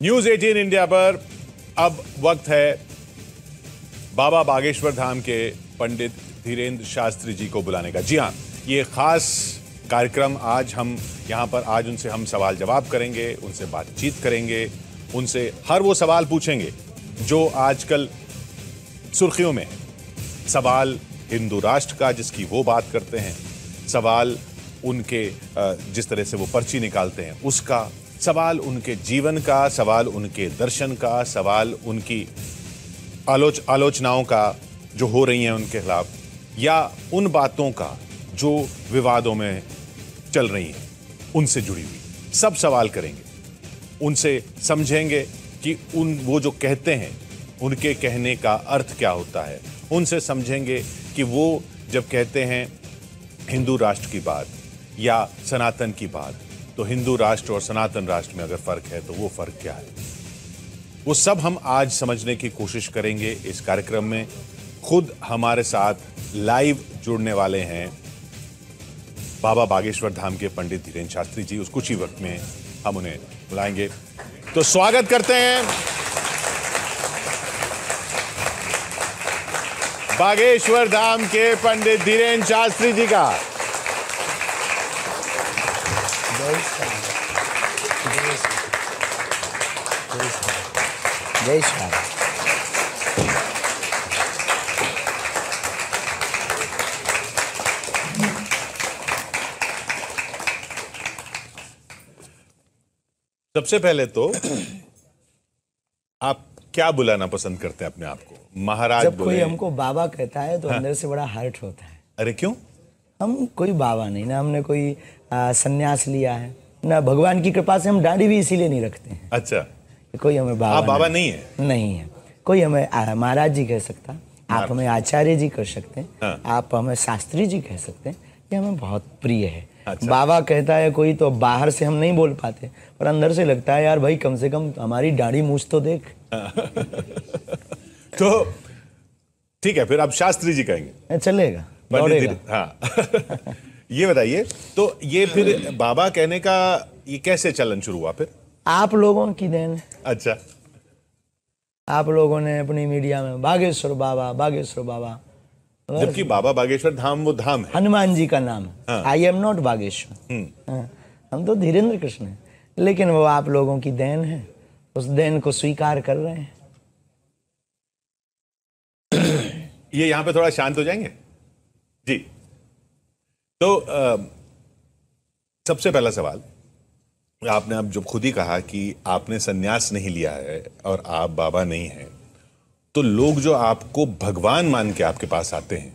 News 18 India पर अब वक्त है बाबा बागेश्वर धाम के पंडित धीरेन्द्र शास्त्री जी को बुलाने का। जी हाँ, ये खास कार्यक्रम आज हम यहाँ पर आज उनसे हम सवाल जवाब करेंगे, उनसे बातचीत करेंगे, उनसे हर वो सवाल पूछेंगे जो आजकल सुर्खियों में है। सवाल हिंदू राष्ट्र का जिसकी वो बात करते हैं, सवाल उनके जिस तरह से वो पर्ची निकालते हैं उसका, सवाल उनके जीवन का, सवाल उनके दर्शन का, सवाल उनकी आलोचनाओं का जो हो रही हैं उनके खिलाफ, या उन बातों का जो विवादों में चल रही हैं उनसे जुड़ी हुई सब सवाल करेंगे। उनसे समझेंगे कि वो जो कहते हैं उनके कहने का अर्थ क्या होता है। उनसे समझेंगे कि वो जब कहते हैं हिंदू राष्ट्र की बात या सनातन की बात, तो हिंदू राष्ट्र और सनातन राष्ट्र में अगर फर्क है तो वो फर्क क्या है। वो सब हम आज समझने की कोशिश करेंगे इस कार्यक्रम में। खुद हमारे साथ लाइव जुड़ने वाले हैं बाबा बागेश्वर धाम के पंडित धीरेन्द्र शास्त्री जी। उस कुछ ही वक्त में हम उन्हें बुलाएंगे, तो स्वागत करते हैं बागेश्वर धाम के पंडित धीरेन्द्र शास्त्री जी का। जय श्री राम। सबसे पहले तो आप क्या बुलाना पसंद करते हैं अपने आप को? महाराज जब कोई हमको बाबा कहता है तो अंदर से बड़ा हर्ट होता है। अरे क्यों? हम कोई बाबा नहीं ना, हमने कोई संन्यास लिया है ना, भगवान की कृपा से हम दाढ़ी भी इसीलिए नहीं रखते हैं। अच्छा, कोई हमें बाबा आप बाबा नहीं है? नहीं है। कोई हमें महाराज जी कह सकता, आप हमें आचार्य जी कह सकते हैं, हाँ। आप हमें शास्त्री जी कह सकते हैं, ये हमें बहुत प्रिय है। अच्छा। बाबा कहता है कोई तो बाहर से हम नहीं बोल पाते, पर अंदर से लगता है यार भाई कम से कम हमारी दाढ़ी मूछ तो देख। तो ठीक है, फिर आप शास्त्री जी कहेंगे? चलेगा, पंडित। हाँ। ये बताइए, तो ये फिर बाबा कहने का ये कैसे चलन शुरू हुआ फिर? आप लोगों की देन है। अच्छा, आप लोगों ने अपनी मीडिया में बागेश्वर बाबा, बागेश्वर बाबा, जबकि बाबा बागेश्वर धाम वो धाम है, हनुमान जी का नाम है। आई एम नॉट बागेश्वर, हम तो धीरेन्द्र कृष्ण हैं, लेकिन वो आप लोगों की देन है, उस देन को स्वीकार कर रहे हैं। ये यहाँ पे थोड़ा शांत हो जाएंगे जी। तो सबसे पहला सवाल, आपने अब जब खुद ही कहा कि आपने संन्यास नहीं लिया है और आप बाबा नहीं हैं, तो लोग जो आपको भगवान मान के आपके पास आते हैं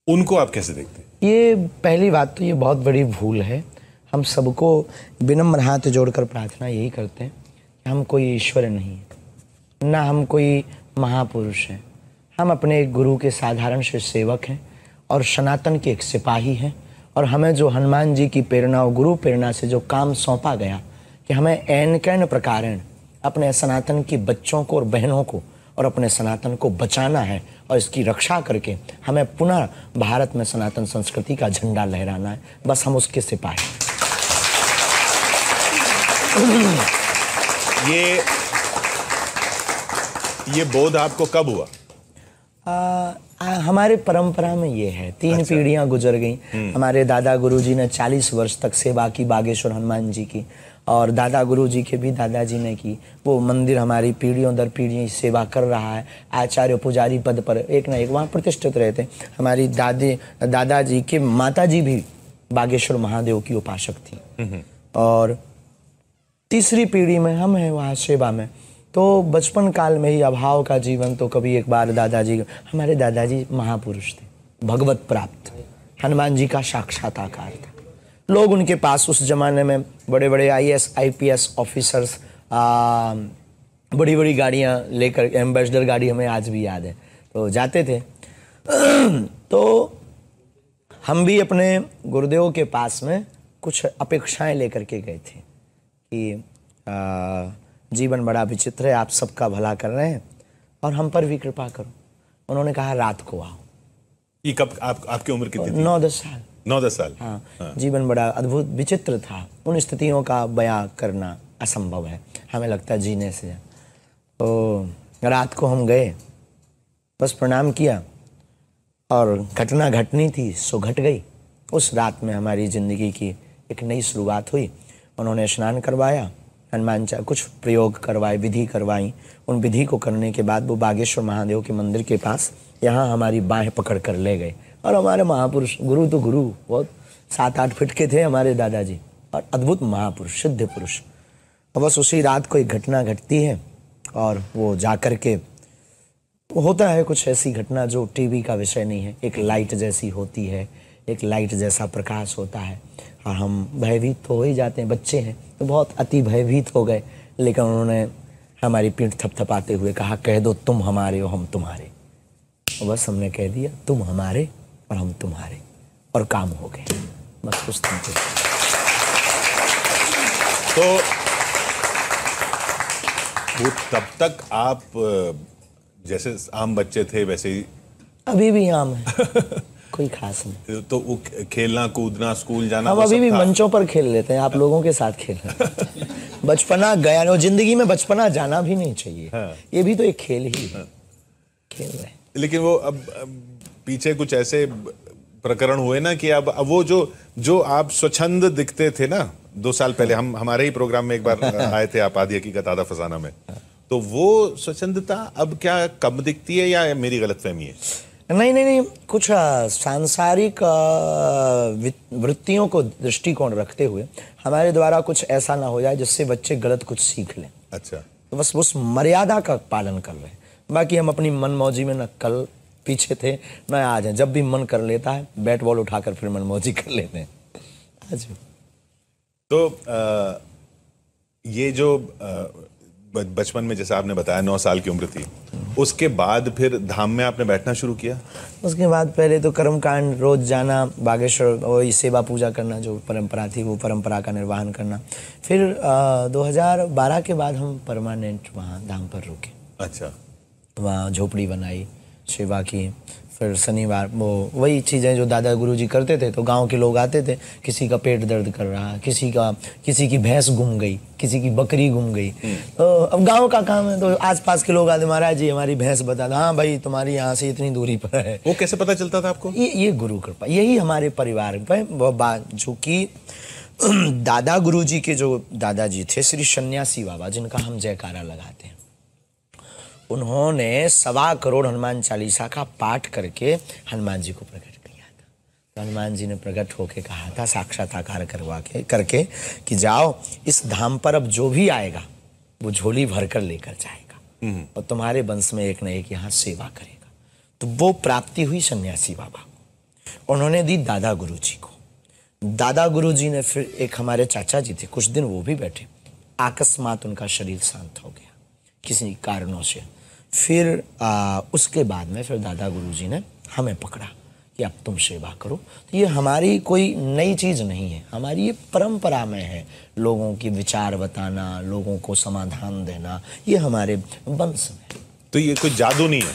उनको आप कैसे देखते हैं? ये पहली बात तो ये बहुत बड़ी भूल है। हम सबको विनम्र हाथ जोड़कर प्रार्थना यही करते हैं कि हम कोई ईश्वर नहीं है, ना हम कोई महापुरुष हैं। हम अपने एक गुरु के साधारण से सेवक हैं और सनातन के एक सिपाही हैं। और हमें जो हनुमान जी की प्रेरणा और गुरु प्रेरणा से जो काम सौंपा गया कि हमें एन कैन प्रकारेण अपने सनातन के बच्चों को और बहनों को और अपने सनातन को बचाना है और इसकी रक्षा करके हमें पुनः भारत में सनातन संस्कृति का झंडा लहराना है। बस हम उसके सिपाही। ये बोध आपको कब हुआ? हमारे परंपरा में ये है, 3 पीढ़ियां गुजर गई। हमारे दादा गुरुजी ने 40 वर्ष तक सेवा की बागेश्वर हनुमान जी की, और दादा गुरुजी के भी दादाजी ने की। वो मंदिर हमारी पीढ़ियों दर पीढ़ियां सेवा कर रहा है। आचार्य पुजारी पद पर एक ना एक वहाँ प्रतिष्ठित रहते। हमारी दादाजी के माताजी भी बागेश्वर महादेव की उपासक थी, और तीसरी पीढ़ी में हम हैं वहाँ सेवा में। तो बचपन काल में ही अभाव का जीवन, तो कभी एक बार हमारे दादाजी महापुरुष थे, भगवत प्राप्त, हनुमान जी का साक्षात्कार था। लोग उनके पास उस जमाने में बड़े बड़े IAS IPS ऑफिसर्स बड़ी बड़ी गाड़ियाँ लेकर, एम्बेसडर गाड़ी हमें आज भी याद है, तो जाते थे। तो हम भी अपने गुरुदेव के पास में कुछ अपेक्षाएं लेकर के गए थे कि जीवन बड़ा विचित्र है, आप सबका भला कर रहे हैं और हम पर भी कृपा करो। उन्होंने कहा रात को आओ। ये कब आपकी उम्र कितनी थी? 9-10 साल। 9-10 साल। हाँ, जीवन बड़ा अद्भुत विचित्र था। उन स्थितियों का बयां करना असंभव है। हमें लगता है जीने से। तो रात को हम गए, बस प्रणाम किया और घटना घटनी थी सो घट गई। उस रात में हमारी ज़िंदगी की एक नई शुरुआत हुई। उन्होंने स्नान करवाया, हनुमान चालीसा कुछ प्रयोग करवाए, विधि करवाई। उन विधि को करने के बाद वो बागेश्वर महादेव के मंदिर के पास यहाँ हमारी बाहें पकड़ कर ले गए। और हमारे महापुरुष, गुरु तो गुरु, बहुत 7-8 फीट के थे हमारे दादाजी, और अद्भुत महापुरुष, सिद्ध पुरुष। और बस उसी रात को एक घटना घटती है और वो जा कर के होता है कुछ ऐसी घटना जो टीवी का विषय नहीं है। एक लाइट जैसी होती है, एक लाइट जैसा प्रकाश होता है, और हम भयभीत तो हो ही जाते हैं, बच्चे हैं तो बहुत अति भयभीत हो गए। लेकिन उन्होंने हमारी पीठ थपथपाते हुए कहा, कह दो तुम हमारे हो हम तुम्हारे। और बस हमने कह दिया तुम हमारे और हम तुम्हारे, और काम हो गए। बस उस दिन तो वो तब तक आप जैसे आम बच्चे थे वैसे ही अभी भी आम है, कोई खास नहीं। तो वो खेलना कूदना, स्कूल जाना, हम अभी भी मंचों पर खेल लेते हैं, आप लोगों के साथ खेल रहे हैं। बचपना गया और जिंदगी में बचपना जाना भी नहीं चाहिए। हाँ। ये भी तो एक खेल ही है। खेल रहे हैं। लेकिन वो अब पीछे कुछ ऐसे प्रकरण हुए ना कि अब वो जो आप स्वच्छंद दिखते थे ना 2 साल पहले, हम हमारे ही प्रोग्राम में एक बार आए थे आप, आधी हकीकत आधा फसाना में, तो वो स्वच्छंदता अब क्या कम दिखती है या मेरी गलतफहमी है? नहीं, कुछ सांसारिक वृत्तियों को दृष्टिकोण रखते हुए हमारे द्वारा कुछ ऐसा ना हो जाए जिससे बच्चे गलत कुछ सीख लें। अच्छा, तो बस उस मर्यादा का पालन कर रहे हैं। बाकी हम अपनी मनमौजी में न कल पीछे थे न आज हैं। जब भी मन कर लेता है बैट बॉल उठाकर फिर मनमौजी कर लेते हैं आज। तो ये जो बचपन में जैसे आपने बताया 9 साल की उम्र थी, उसके बाद फिर धाम में आपने बैठना शुरू किया? उसके बाद पहले तो कर्मकांड, रोज जाना बागेश्वर, वही सेवा पूजा करना जो परंपरा थी, वो परंपरा का निर्वहन करना। फिर 2012 के बाद हम परमानेंट वहाँ धाम पर रुके। अच्छा। वहाँ झोपड़ी बनाई, सेवा की। फिर शनिवार वो वही चीज़ें जो दादा गुरुजी करते थे, तो गांव के लोग आते थे, किसी का पेट दर्द कर रहा, किसी की भैंस गुम गई, किसी की बकरी गुम गई। तो अब गांव का काम है, तो आसपास के लोग आते, महाराज जी हमारी भैंस बता दो। हाँ भाई तुम्हारी यहाँ से इतनी दूरी पर है। वो कैसे पता चलता था आपको? ये गुरु कृपा, यही हमारे परिवार पर जो कि दादा गुरुजी के जो दादाजी थे श्री सन्यासी बाबा, जिनका हम जयकारा लगाते हैं, उन्होंने 1.25 करोड़ हनुमान चालीसा का पाठ करके हनुमान जी को प्रकट किया था। तो हनुमान जी ने प्रकट होके कहा था, साक्षात्कार करके कि जाओ इस धाम पर अब जो भी आएगा वो झोली भर कर लेकर जाएगा और तुम्हारे वंश में एक न एक यहाँ सेवा करेगा। तो वो प्राप्ति हुई सन्यासी बाबा को, उन्होंने दी दादा गुरुजी को। दादा गुरुजी ने फिर एक हमारे चाचा जी थे, कुछ दिन वो भी बैठे, अकस्मात उनका शरीर शांत हो गया किसी कारणों से। फिर उसके बाद में फिर दादा गुरुजी ने हमें पकड़ा कि अब तुम सेवा करो। तो ये हमारी कोई नई चीज़ नहीं है, हमारी ये परंपरा में है। लोगों की विचार बताना, लोगों को समाधान देना, ये हमारे वंश में। तो ये कोई जादू नहीं है,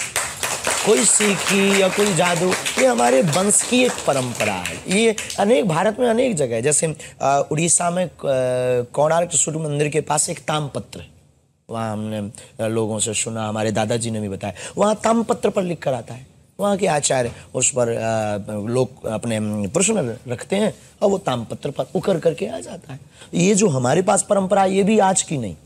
कोई सीखी या कोई जादू, ये हमारे वंश की एक परंपरा है। ये अनेक भारत में अनेक जगह है, जैसे उड़ीसा में कोणार्क सूर्य मंदिर के पास एक तामपत्र है। वहाँ हमने लोगों से सुना, हमारे दादाजी ने भी बताया, वहाँ तामपत्र पर लिख कर आता है। वहाँ के आचार्य उस पर लोग अपने प्रश्न रखते हैं और वो तामपत्र पर उकर करके आ जाता है। ये जो हमारे पास परंपरा, ये भी आज की नहीं,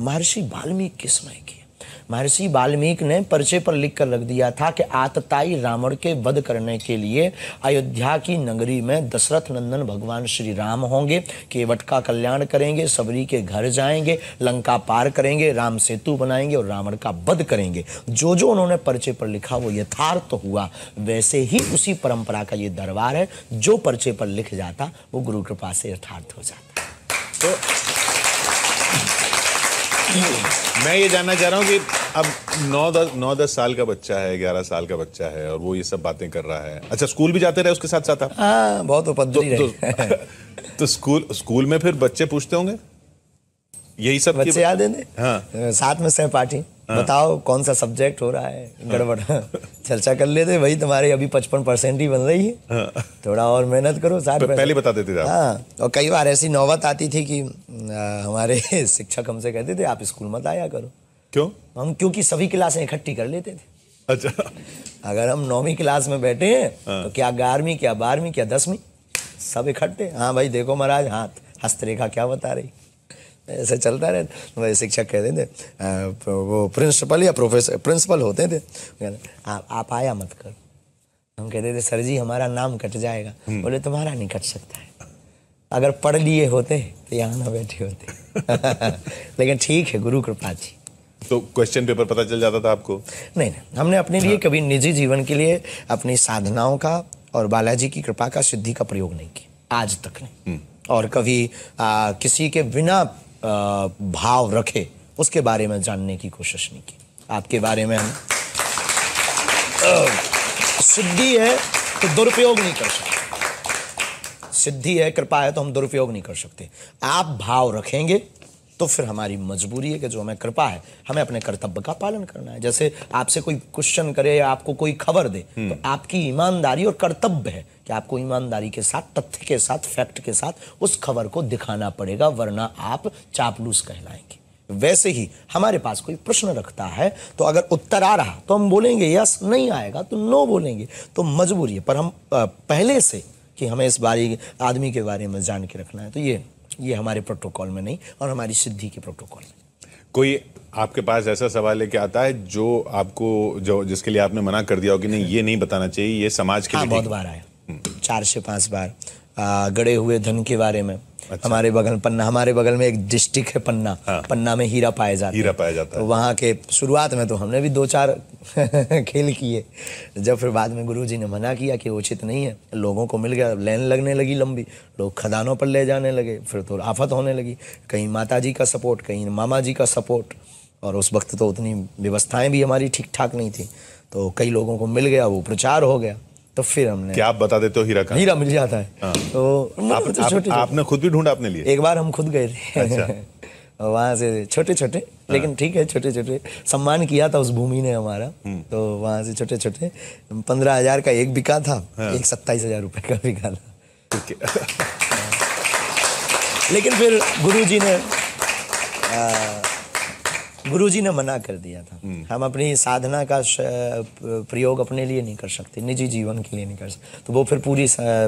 महर्षि वाल्मीकि के समय की है। महर्षि वाल्मीकि ने पर्चे पर लिख कर रख दिया था कि आतताई रावण के वध करने के लिए अयोध्या की नगरी में दशरथ नंदन भगवान श्री राम होंगे, केवट का कल्याण करेंगे, सबरी के घर जाएंगे, लंका पार करेंगे, राम सेतु बनाएंगे और रावण का वध करेंगे। जो जो उन्होंने पर्चे पर लिखा वो यथार्थ हुआ। वैसे ही उसी परंपरा का ये दरबार है, जो पर्चे पर लिख जाता वो गुरु कृपा से यथार्थ हो जाता। तो मैं ये जानना चाह रहा हूँ कि अब 9-10 साल का बच्चा है, 11 साल का बच्चा है और वो ये सब बातें कर रहा है। अच्छा, स्कूल भी जाते रहे उसके साथ साथ आप? हाँ, बहुत उपद्रवी रहे। तो स्कूल में फिर बच्चे पूछते होंगे यही सब बच्चे याद है? हाँ, साथ में सहपाठी बताओ कौन सा सब्जेक्ट हो रहा है, गड़बड़। चर्चा कर लेते, भाई तुम्हारे अभी 55% ही बन रही है, थोड़ा और मेहनत करो। पहले बता देते थे आप। हाँ, और कई बार ऐसी नौबत आती थी कि हमारे शिक्षक हमसे कहते थे आप स्कूल मत आया करो। क्यों? हम क्योंकि सभी क्लासें इकट्ठी कर लेते थे। अच्छा। अगर हम 9वीं क्लास में बैठे हैं तो क्या 11वीं, क्या 12वीं, क्या 10वीं, सब इकट्ठे। हाँ भाई देखो महाराज, हाथ हस्तरेखा क्या बता रही। ऐसे चलता रहता। वही शिक्षक कहते थे, वो प्रिंसिपल या प्रोफेसर, प्रिंसिपल होते थे, आप आया मत करो। हम कहते थे सर जी हमारा नाम कट जाएगा। बोले तुम्हारा नहीं कट सकता है, अगर पढ़ लिए होते तो यहाँ ना बैठे होते। लेकिन ठीक है, गुरु कृपा थी। तो क्वेश्चन पेपर पता चल जाता था आपको? नहीं, हमने अपने लिए कभी निजी जीवन के लिए अपनी साधनाओं का और बालाजी की कृपा का, सिद्धि का प्रयोग नहीं किया आज तक नहीं। और कभी किसी के बिना भाव रखे उसके बारे में जानने की कोशिश नहीं की। आपके बारे में हम सिद्धि है तो दुरुपयोग नहीं कर सकते, सिद्धि है, कृपा है तो हम दुरुपयोग नहीं कर सकते। आप भाव रखेंगे तो फिर हमारी मजबूरी है कि जो हमें कृपा है हमें अपने कर्तव्य का पालन करना है। जैसे आपसे कोई क्वेश्चन करे या आपको कोई खबर दे तो आपकी ईमानदारी और कर्तव्य है कि आपको ईमानदारी के साथ, तथ्य के साथ, फैक्ट के साथ उस खबर को दिखाना पड़ेगा, वरना आप चापलूस कहलाएंगे। वैसे ही हमारे पास कोई प्रश्न रखता है तो अगर उत्तर आ रहा तो हम बोलेंगे यस, नहीं आएगा तो नो बोलेंगे, तो मजबूरी है। पर हम पहले से कि हमें इस बारे आदमी के बारे में जान के रखना है, तो ये हमारे प्रोटोकॉल में नहीं और हमारी सिद्धि के प्रोटोकॉल में। कोई आपके पास ऐसा सवाल लेके आता है जो आपको, जो जिसके लिए आपने मना कर दिया हो कि नहीं ये नहीं बताना चाहिए, ये समाज के लिए? बहुत बार आया, 4 से 5 बार। गड़े हुए धन के बारे में। अच्छा। हमारे बगल में एक डिस्ट्रिक्ट है पन्ना। हाँ। पन्ना में हीरा पाया जाता है। तो वहाँ के शुरुआत में तो हमने भी 2-4 खेल किए। जब फिर बाद में गुरुजी ने मना किया कि उचित नहीं है, लोगों को मिल गया, लाइन लगने लगी लंबी, लोग खदानों पर ले जाने लगे, फिर तो आफत होने लगी। कहीं माता जी का सपोर्ट, कहीं मामा जी का सपोर्ट, और उस वक्त तो उतनी व्यवस्थाएं भी हमारी ठीक ठाक नहीं थी, तो कई लोगों को मिल गया, वो प्रचार हो गया। तो फिर हमने, क्या आप बता देते हो हीरा का? हीरा मिल जाता है। हाँ। तो आपने खुद भी ढूंढा अपने लिए? एक बार हम खुद गए थे। अच्छा। वहाँ से छोटे, लेकिन ठीक है, छोटे सम्मान किया था उस भूमि ने हमारा। तो वहाँ से छोटे 15,000 का एक बिका था। हाँ। एक 27,000 रुपए का बिका था। लेकिन फिर गुरुजी ने मना कर दिया था। हम अपनी साधना का प्रयोग अपने लिए नहीं कर सकते, निजी जीवन के लिए नहीं कर सकते। तो वो फिर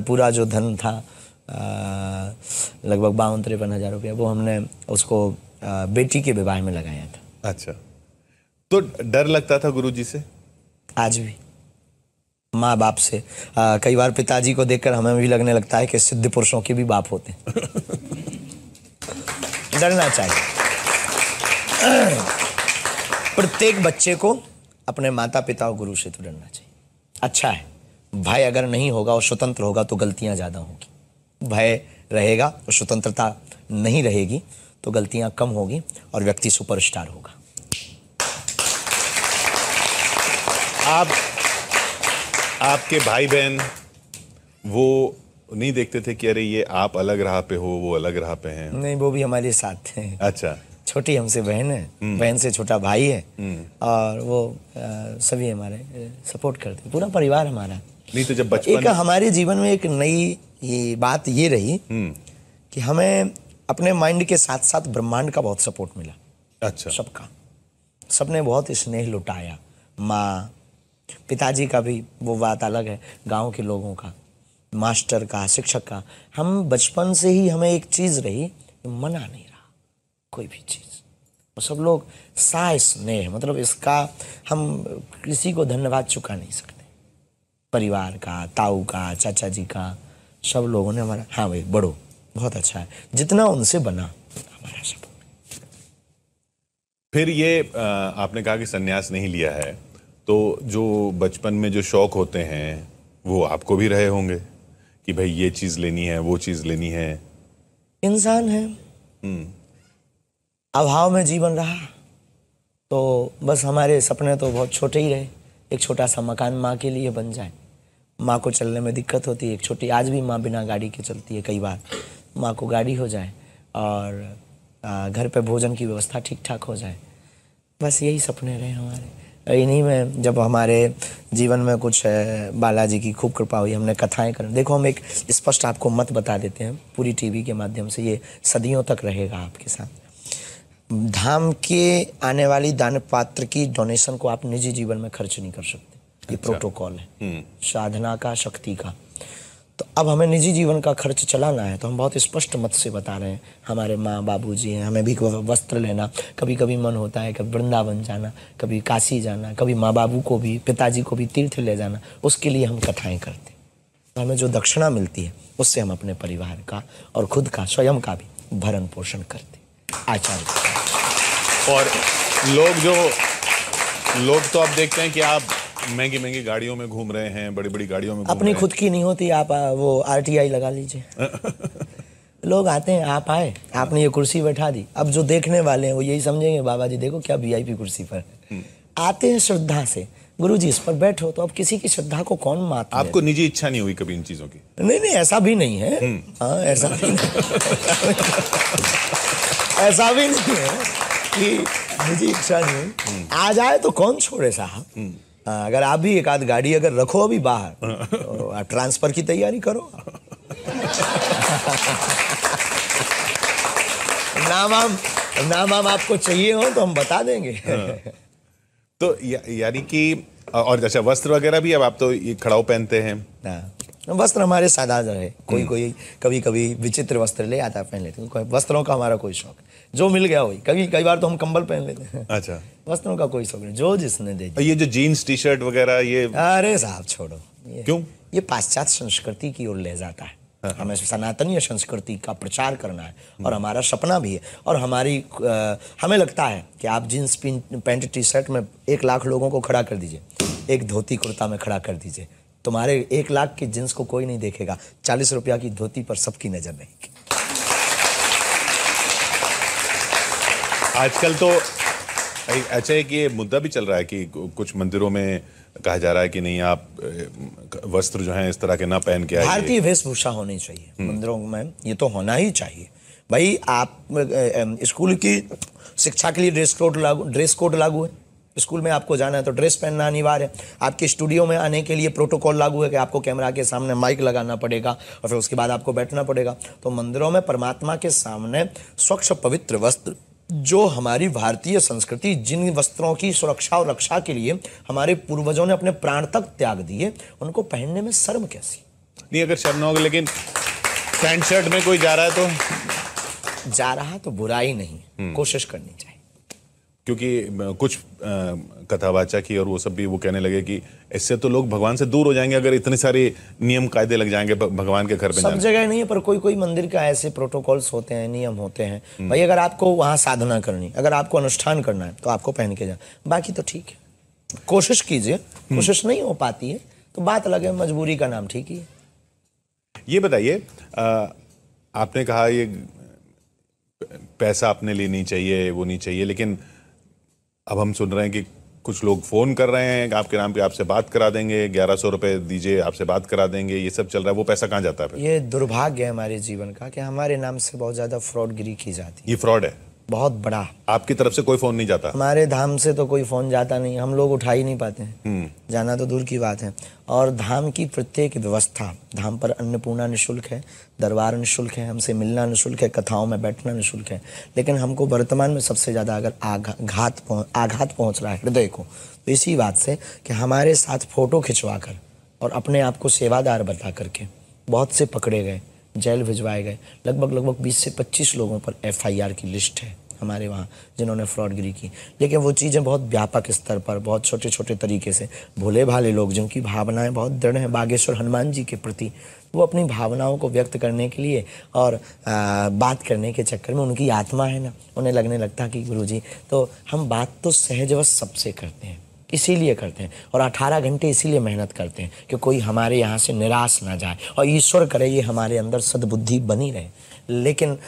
पूरा जो धन था, लगभग 52-53 हज़ार रुपया, वो हमने उसको बेटी के विवाह में लगाया था। अच्छा। तो डर लगता था गुरुजी से? आज भी माँ बाप से। कई बार पिताजी को देखकर हमें भी लगने लगता है कि सिद्ध पुरुषों के भी बाप होते हैं। डरना चाहिए। प्रत्येक बच्चे को अपने माता पिता और गुरु से तो डरना चाहिए। अच्छा है, भय अगर नहीं होगा और स्वतंत्र होगा तो गलतियां ज्यादा होगी। भय रहेगा और स्वतंत्रता नहीं रहेगी तो गलतियां कम होगी और व्यक्ति सुपरस्टार होगा। आपके भाई बहन वो नहीं देखते थे कि अरे ये आप अलग राह पे हो, वो अलग राह पे हैं? नहीं, वो भी हमारे साथ हैं। अच्छा। छोटी हमसे बहन है, बहन से छोटा भाई है, और वो सभी हमारे सपोर्ट करते, पूरा परिवार हमारा। नहीं तो जब बचपन, एक हमारे जीवन में एक नई बात ये रही कि हमें अपने माइंड के साथ साथ ब्रह्मांड का बहुत सपोर्ट मिला। अच्छा। सबका, सबने बहुत स्नेह लुटाया। माँ पिताजी का भी वो बात अलग है, गांव के लोगों का, मास्टर का, शिक्षक का। हम बचपन से ही हमें एक चीज रही, मना नहीं रहा कोई भी चीज। सब लोग सा स्नेह, मतलब इसका हम किसी को धन्यवाद चुका नहीं सकते। परिवार का, ताऊ का, चाचा जी का, सब लोगों ने हमारा, हाँ भाई बड़ो बहुत अच्छा है, जितना उनसे बना हमारा सपोर्ट। फिर ये आपने कहा कि सन्यास नहीं लिया है, तो जो बचपन में जो शौक होते हैं वो आपको भी रहे होंगे कि भाई ये चीज लेनी है, वो चीज लेनी है। इंसान है, अभाव में जीवन रहा, तो बस हमारे सपने तो बहुत छोटे ही रहे। एक छोटा सा मकान माँ के लिए बन जाए। माँ को चलने में दिक्कत होती है, एक छोटी, आज भी माँ बिना गाड़ी के चलती है, कई बार माँ को गाड़ी हो जाए और घर पे भोजन की व्यवस्था ठीक ठाक हो जाए। बस यही सपने रहे हमारे। इन्हीं में जब हमारे जीवन में कुछ बालाजी की खूब कृपा हुई, हमने कथाएं कर। देखो हम एक स्पष्ट आपको मत बता देते हैं पूरी टीवी के माध्यम से, ये सदियों तक रहेगा आपके साथ। धाम के आने वाली दान पात्र की डोनेशन को आप निजी जीवन में खर्च नहीं कर सकते, ये प्रोटोकॉल है साधना का, शक्ति का। तो अब हमें निजी जीवन का खर्च चलाना है तो हम बहुत स्पष्ट मत से बता रहे हैं। हमारे माँ बाबूजी हैं, हमें भी वस्त्र लेना, कभी कभी मन होता है कभी वृंदावन जाना, कभी काशी जाना, कभी माँ बाबू को भी, पिताजी को भी तीर्थ ले जाना, उसके लिए हम कथाएं करते हैं। तो हमें जो दक्षिणा मिलती है उससे हम अपने परिवार का और खुद का, स्वयं का भी भरण पोषण करते हैं। आचार्य और लोग तो अब देखते हैं कि आप महंगी महंगी गाड़ियों में घूम रहे हैं, बड़ी बड़ी गाड़ियों में अपनी खुद की नहीं होती, आप वो RTI लगा लीजिए। लोग आते हैं, आप आए, आपने ये कुर्सी बैठा दी, अब जो देखने वाले हैं वो यही समझेंगे बाबा जी देखो क्या VIP कुर्सी पर आते हैं श्रद्धा से, गुरुजी इस पर बैठो। तो अब किसी की श्रद्धा को कौन मात? आपको निजी इच्छा नहीं हुई कभी इन चीजों की? नहीं नहीं, ऐसा भी नहीं है। हाँ, ऐसा भी नहीं ऐसा भी नहीं है कि निजी इच्छा नहीं हुई। आ जाए तो कौन छोड़े साहब। अगर आप भी एक आध गाड़ी अगर रखो अभी बाहर तो ट्रांसफर की तैयारी करो। नाम आपको चाहिए हो तो हम बता देंगे। तो यानी कि और अच्छा वस्त्र वगैरह भी अब आप तो ये खड़ाऊ पहनते हैं? वस्त्र हमारे सादा रहे, कोई कभी कभी विचित्र वस्त्र ले आता है, पहन लेते हैं। वस्त्रों का हमारा कोई शौक, जो मिल गया वही। कई बार तो हम कंबल पहन लेते हैं। अच्छा, वस्त्रों का कोई शौक नहीं, जो जिसने दे दिया। ये जो जीन्स टी शर्ट वगैरह ये, अरे साहब छोड़ो, क्यों? ये पाश्चात्य संस्कृति की ओर ले जाता है। हमें सनातनीय संस्कृति का प्रचार करना है और हमारा सपना भी है। और हमें लगता है कि आप जीन्स पैंट टी शर्ट में 1 लाख लोगों को खड़ा कर दीजिए, एक धोती कुर्ता में खड़ा कर दीजिए, तुम्हारे 1 लाख की जींस को कोई नहीं देखेगा, 40 रुपया की धोती पर सबकी नजर रहेगी। आजकल तो अच्छा है कि ये मुद्दा भी चल रहा है कि कुछ मंदिरों में कहा जा रहा है कि नहीं आप वस्त्र जो हैं इस तरह के ना पहन के आइए। भारतीय वेशभूषा होनी चाहिए मंदिरों में, ये तो होना ही चाहिए भाई। आप स्कूल की शिक्षा के लिए ड्रेस कोड लागू है। स्कूल में आपको जाना है तो ड्रेस पहनना अनिवार्य है। आपके स्टूडियो में आने के लिए प्रोटोकॉल लागू है कि आपको कैमरा के सामने माइक लगाना पड़ेगा और फिर उसके बाद आपको बैठना पड़ेगा। तो मंदिरों में परमात्मा के सामने स्वच्छ पवित्र वस्त्र, जो हमारी भारतीय संस्कृति, जिन वस्त्रों की सुरक्षा और रक्षा के लिए हमारे पूर्वजों ने अपने प्राण तक त्याग दिए, उनको पहनने में शर्म कैसी? नहीं, अगर शर्म ना होगी, लेकिन पैंट शर्ट में कोई जा रहा है तो जा रहा तो बुराई नहीं, कोशिश करनी चाहिए। क्योंकि कुछ कथावाचक की और वो सब भी वो कहने लगे कि इससे तो लोग भगवान से दूर हो जाएंगे अगर इतने सारे नियम कायदे लग जाएंगे भगवान के घर पे। सब जगह नहीं है, पर कोई मंदिर का ऐसे प्रोटोकॉल्स होते हैं, नियम होते हैं भाई। अगर आपको वहां साधना करनी, अगर आपको अनुष्ठान करना है तो आपको पहन के जाए, बाकी तो ठीक है, कोशिश कीजिए। कोशिश नहीं हो पाती है तो बात अलग है, मजबूरी का नाम ठीक ही है। ये बताइए, आपने कहा ये पैसा अपने लिए नहीं चाहिए, वो नहीं चाहिए, लेकिन अब हम सुन रहे हैं कि कुछ लोग फोन कर रहे हैं आपके नाम पे, आपसे बात करा देंगे, 1100 रुपए दीजिए आपसे बात करा देंगे, ये सब चल रहा है। वो पैसा कहाँ जाता है फिर? ये दुर्भाग्य है हमारे जीवन का कि हमारे नाम से बहुत ज्यादा फ्रॉडगिरी की जाती है। ये फ्रॉड है बहुत बड़ा। आपकी तरफ से कोई फोन नहीं जाता? हमारे धाम से तो कोई फोन जाता नहीं, हम लोग उठा ही नहीं पाते हैं, जाना तो दूर की बात है। और धाम की प्रत्येक व्यवस्था, धाम पर अन्नपूर्णा निःशुल्क है, दरबार निःशुल्क है, हमसे मिलना निःशुल्क है, कथाओं में बैठना निःशुल्क है। लेकिन हमको वर्तमान में सबसे ज़्यादा अगर आघात पहुँच रहा है हृदय को, तो इसी बात से कि हमारे साथ फोटो खिंचवा कर और अपने आप को सेवादार बता करके बहुत से पकड़े गए, जेल भिजवाए गए। लगभग 20 से 25 लोगों पर FIR की लिस्ट है हमारे वहाँ जिन्होंने फ्रॉडगिरी की। लेकिन वो चीज़ें बहुत व्यापक स्तर पर, बहुत छोटे छोटे तरीके से, भोले भाले लोग जिनकी भावनाएं बहुत दृढ़ हैं बागेश्वर हनुमान जी के प्रति, वो अपनी भावनाओं को व्यक्त करने के लिए और बात करने के चक्कर में, उनकी आत्मा है ना, उन्हें लगने लगता कि गुरुजी, तो हम बात तो सहजवश सबसे करते हैं, इसीलिए करते हैं और 18 घंटे इसीलिए मेहनत करते हैं कि कोई हमारे यहाँ से निराश ना जाए और ईश्वर करे ये हमारे अंदर सद्बुद्धि बनी रहे। लेकिन